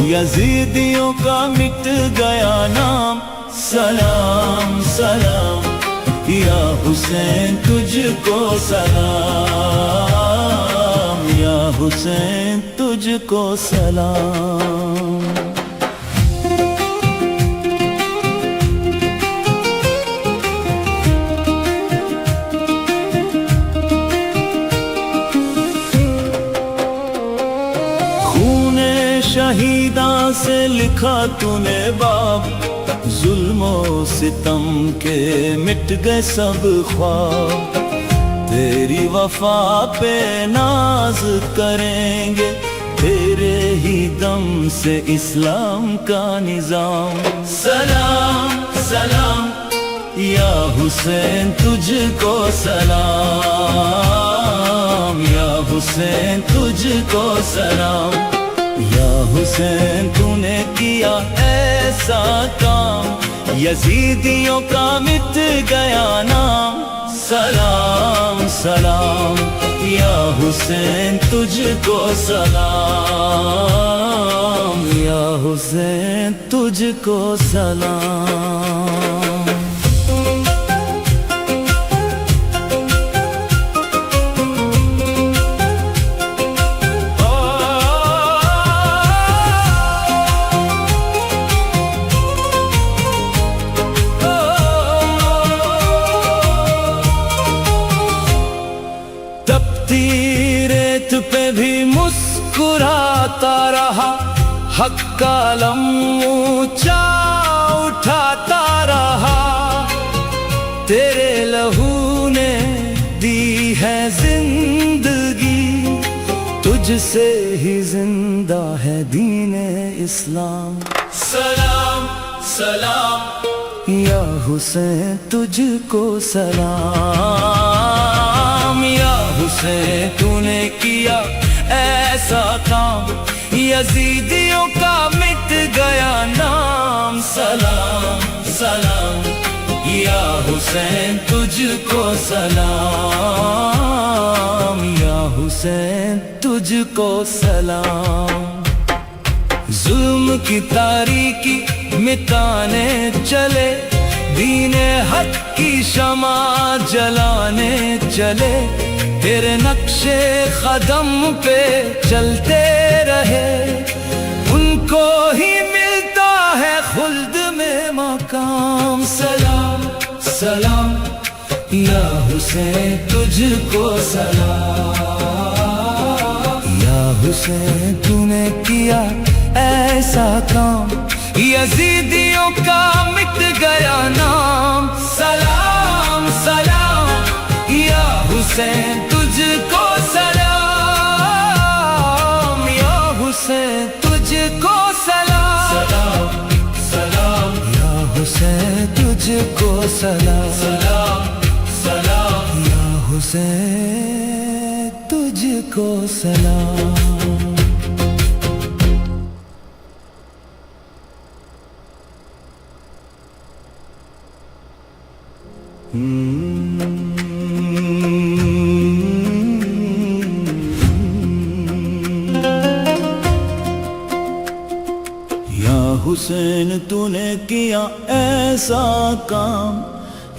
یزیدیوں کا مٹ گیا نام، سلام سلام یا حسین تجھ کو سلام، یا حسین تجھ کو سلام۔ شہیداں سے لکھا تو نے باب، ظلم و ستم کے مٹ گئے سب خواب، تیری وفا پہ ناز کریں گے، تیرے ہی دم سے اسلام کا نظام، سلام سلام یا حسین تجھ کو سلام، یا حسین تجھ کو سلام، یا حسین تو نے کیا ایسا کام، یزیدیوں کا مٹ گیا نام، سلام سلام یا حسین تجھ کو سلام، یا حسین تجھ کو سلام۔ ریت پہ بھی مسکراتا رہا، حق کا علم اونچا اٹھاتا رہا، تیرے لہو نے دی ہے زندگی، تجھ سے ہی زندہ ہے دین اسلام، سلام سلام یا حسین تجھ کو سلام، یا حسین تو نے کیا ایسا کام یزیدیوں کا مٹ گیا نام سلام سلام یا حسین تجھ کو سلام یا حسین تجھ کو سلام ظلم کی تاریکی مٹانے چلے دین حق کی شمع جلانے چلے تیرے نقش قدم پہ چلتے رہے ان کو ہی ملتا ہے خلد میں مقام سلام سلام یا حسین تجھ کو سلام یا حسین تو نے کیا ایسا کام یزیدیوں کا مٹ گیا نام سلام سلام یا حسین تجھ کو سلام یا حسین تجھ کو سلام سلام سلام یا حسین تجھ کو سلام سلام سلام یا حسین تجھ کو سلام یا حسین تو نے کیا ایسا کام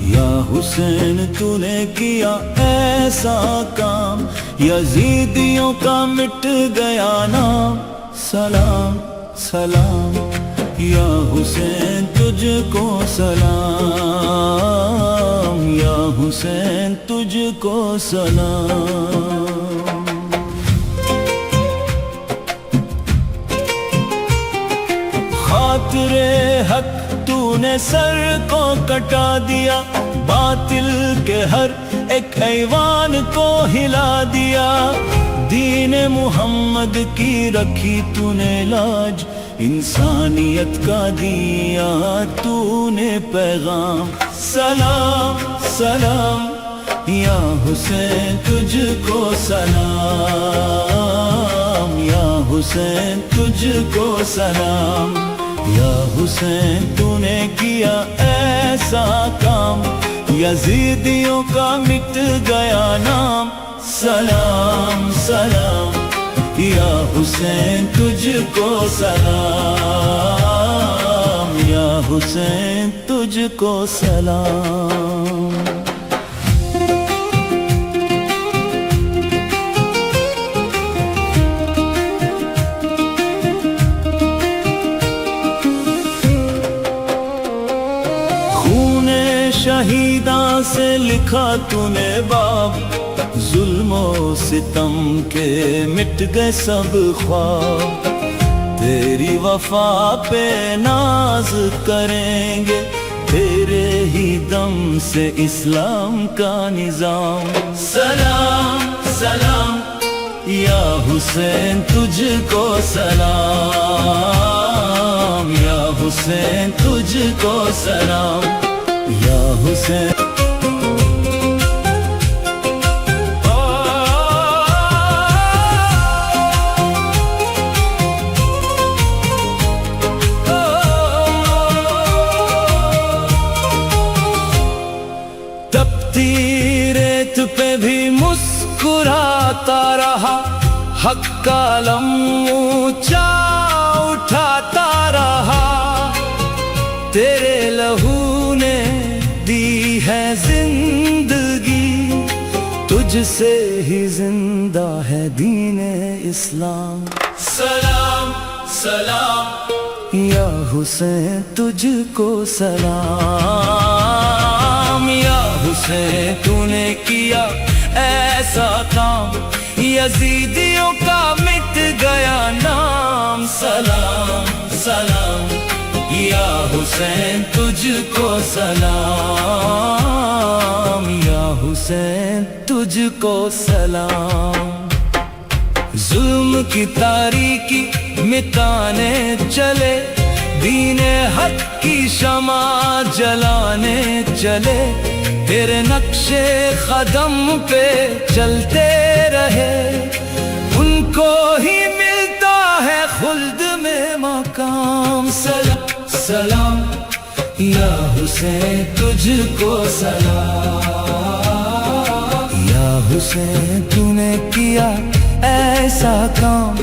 یا حسین تو نے کیا ایسا کام یزیدیوں کا مٹ گیا نام سلام سلام یا حسین تجھ کو سلام یا حسین تجھ کو سلام خاطر حق تو نے سر کو کٹا دیا باطل کے ہر ایک ایوان کو ہلا دیا دین محمد کی رکھی تو نے لاج انسانیت کا دیا تو نے پیغام سلام سلام یا حسین تجھ کو سلام یا حسین تجھ کو سلام یا حسین تو نے کیا ایسا کام یزیدیوں کا مٹ گیا نام سلام سلام یا حسین تجھ کو سلام یا حسین تجھ کو سلام خون شہیداں سے لکھا تو نے باب ظلم و ستم کے مٹ گئے سب خواب تیری وفا پہ ناز کریں گے تیرے ہی دم سے اسلام کا نظام سلام سلام یا حسین تجھ کو سلام یا حسین تجھ کو سلام یا حسین ریت پہ بھی مسکراتا رہا حق کا علم اونچا اٹھاتا رہا تیرے لہو نے دی ہے زندگی تجھ سے ہی زندہ ہے دین اسلام سلام سلام یا حسین تجھ کو سلام یا حسین تو نے کیا ایسا کام یزیدیوں کا مٹ گیا نام سلام سلام یا حسین تجھ کو سلام یا حسین تجھ کو سلام ظلم کی تاریکی مٹانے چلے دین حق کی شمع جلانے چلے تیرے نقش قدم پہ چلتے رہے ان کو ہی ملتا ہے خلد میں مقام سلام سلام یا حسین تجھ کو سلام یا حسین تو نے کیا ایسا کام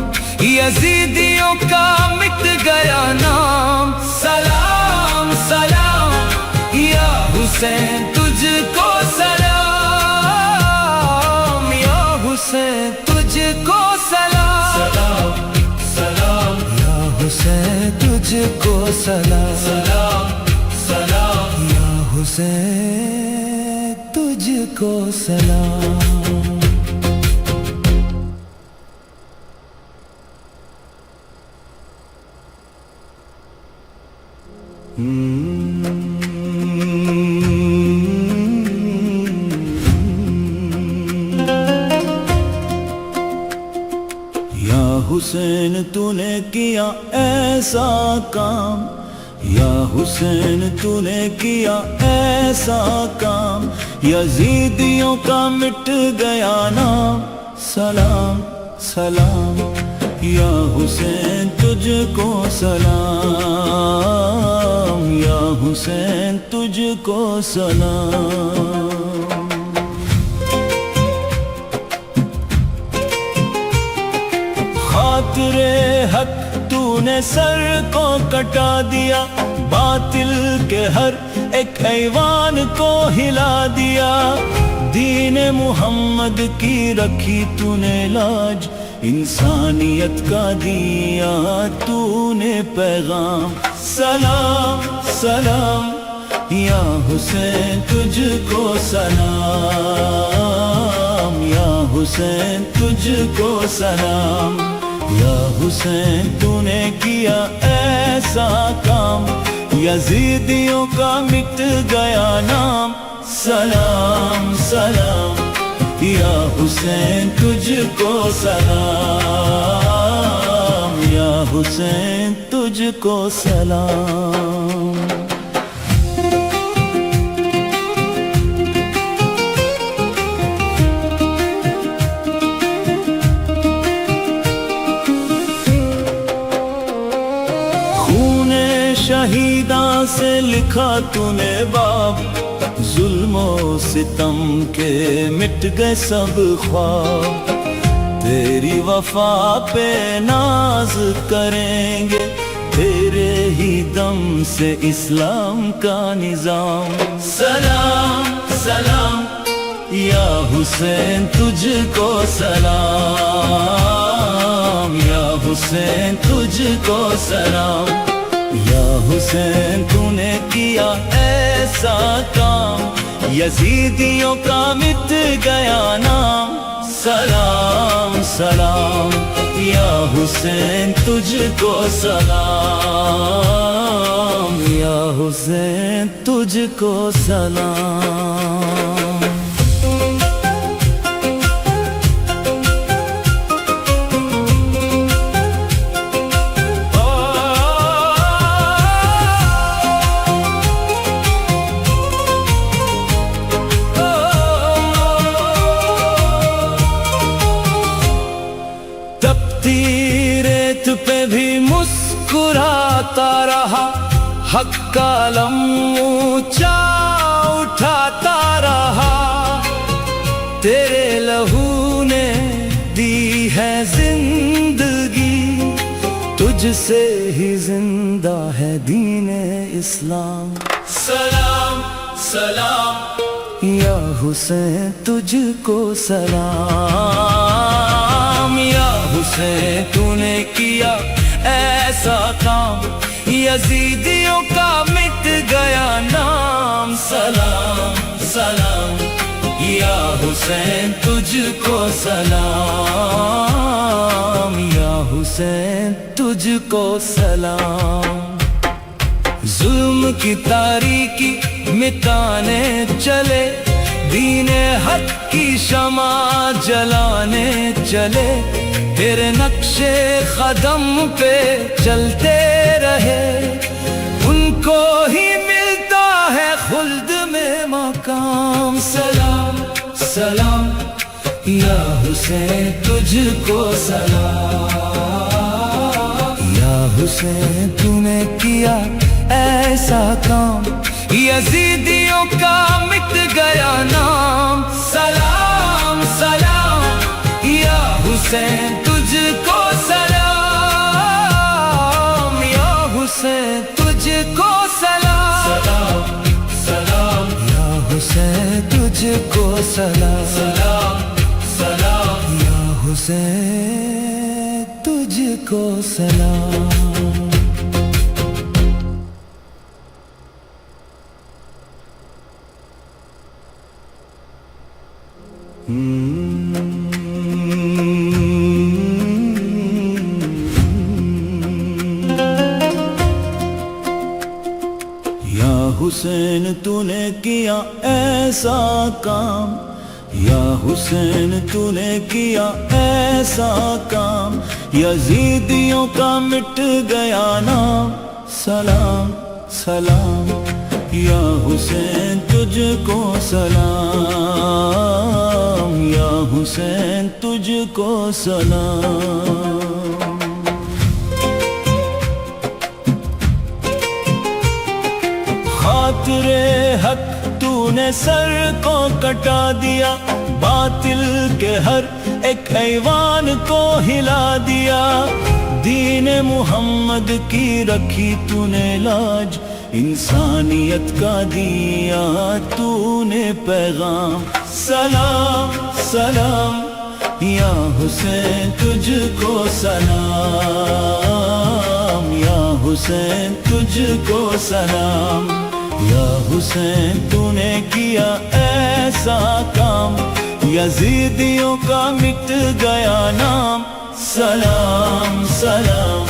یزیدیوں کا مٹ گیا نام سلام سلام یا حسین تجھ کو سلام یا حسین تجھ کو سلام سلام سلام یا حسین تجھ کو سلام سلام سلام یا حسین تجھ کو سلام یا حسین تو نے کیا ایسا کام یا حسین تو نے کیا ایسا کام یزیدیوں کا مٹ گیا نام سلام سلام یا حسین تجھ کو سلام یا حسین تجھ کو سلام خاطر حق تو نے سر کو کٹا دیا باطل کے ہر ایک ایوان کو ہلا دیا دین محمد کی رکھی تو نے لاج انسانیت کا دیا تو نے پیغام سلام سلام یا حسین تجھ کو سلام یا حسین تجھ کو سلام یا حسین تو نے کیا ایسا کام یزیدیوں کا مٹ گیا نام سلام سلام یا حسین تجھ کو سلام یا حسین تجھ کو سلام شہیداں سے لکھا تو نے باب ظلم و ستم کے مٹ گئے سب خواب تیری وفا پہ ناز کریں گے تیرے ہی دم سے اسلام کا نظام سلام سلام یا حسین تجھ کو سلام یا حسین تجھ کو سلام یا حسین تو نے کیا ایسا کام یزیدیوں کا مٹ گیا نام سلام سلام یا حسین تجھ کو سلام یا حسین تجھ کو سلام ریت پہ بھی مسکراتا رہا حق کا علم اونچا اٹھاتا رہا تیرے لہو نے دی ہے زندگی تجھ سے ہی زندہ ہے دین اسلام سلام سلام یا حسین تجھ کو سلام یا حسین تو نے کیا ایسا کام یزیدیوں کا مٹ گیا نام سلام سلام یا حسین تجھ کو سلام یا حسین تجھ کو سلام ظلم کی تاریکی مٹانے چلے دین حق کی شمع جلانے چلے تیرے نقش قدم پہ چلتے رہے ان کو ہی ملتا ہے خلد میں مقام سلام سلام یا حسین تجھ کو سلام، یا حسین تو نے کیا ایسا کام، یزیدیوں کا مٹ گیا نام، سلام سلام یا حسین تجھ کو سلام، یا حسین تجھ کو سلام، سلام سلام یا حسین تجھ کو سلام، سلام سلام یا حسین تجھ کو سلام۔ یا حسین تو نے کیا ایسا کام، یا حسین تو نے کیا ایسا کام، یزیدیوں کا مٹ گیا نام، سلام سلام یا حسین تجھ کو سلام، یا حسین تجھ کو سلام۔ خاطر حق تو نے سر کو کٹا دیا، باطل کے ہر ایک ایوان کو ہلا دیا، دین محمد کی رکھی تو نے لاج، انسانیت کا دیا تو نے پیغام، سلام سلام یا حسین تجھ کو سلام، یا حسین تجھ کو سلام، یا حسین تو نے کیا ایسا کام، یزیدیوں کا مٹ گیا نام، سلام سلام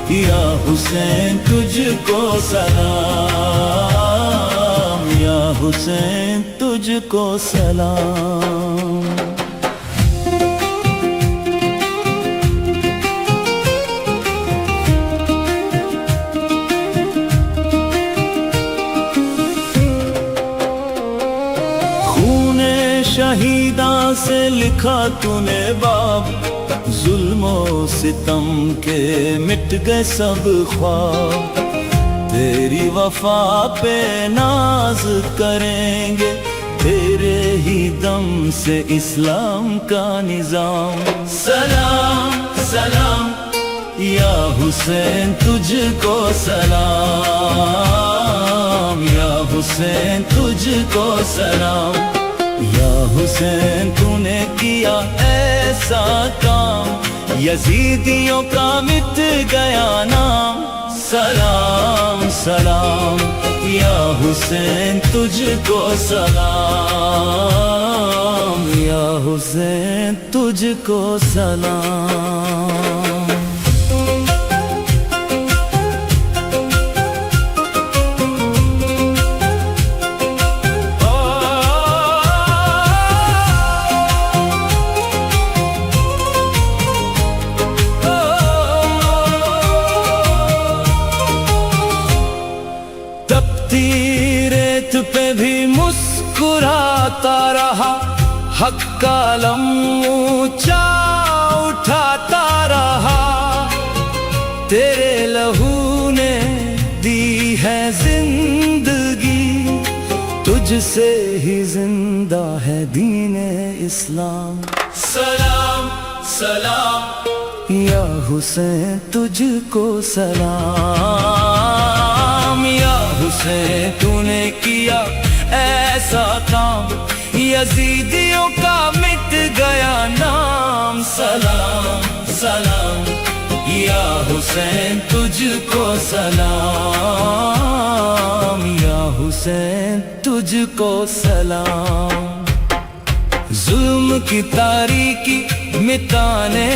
یا حسین تجھ کو سلام، یا حسین تجھ کو سلام۔ شہیداں سے لکھا تو نے باب، ظلم و ستم کے مٹ گئے سب خواب، تیری وفا پہ ناز کریں گے، تیرے ہی دم سے اسلام کا نظام، سلام سلام یا حسین تجھ کو سلام، یا حسین تجھ کو سلام، یا حسین تو نے کیا ایسا کام، یزیدیوں کا مٹ گیا نام، سلام سلام یا حسین تجھ کو سلام، یا حسین تجھ کو سلام۔ ریت پہ بھی مسکراتا رہا، حق کا علم اونچا اٹھاتا رہا، تیرے لہو نے دی ہے زندگی، تجھ سے ہی زندہ ہے دین اسلام، سلام سلام یا حسین تجھ کو سلام، یا حسین تو نے کیا ایسا کام، یزیدیوں کا مٹ گیا نام، سلام سلام یا حسین تجھ کو سلام، یا حسین تجھ کو سلام۔ ظلم کی تاریکی مٹانے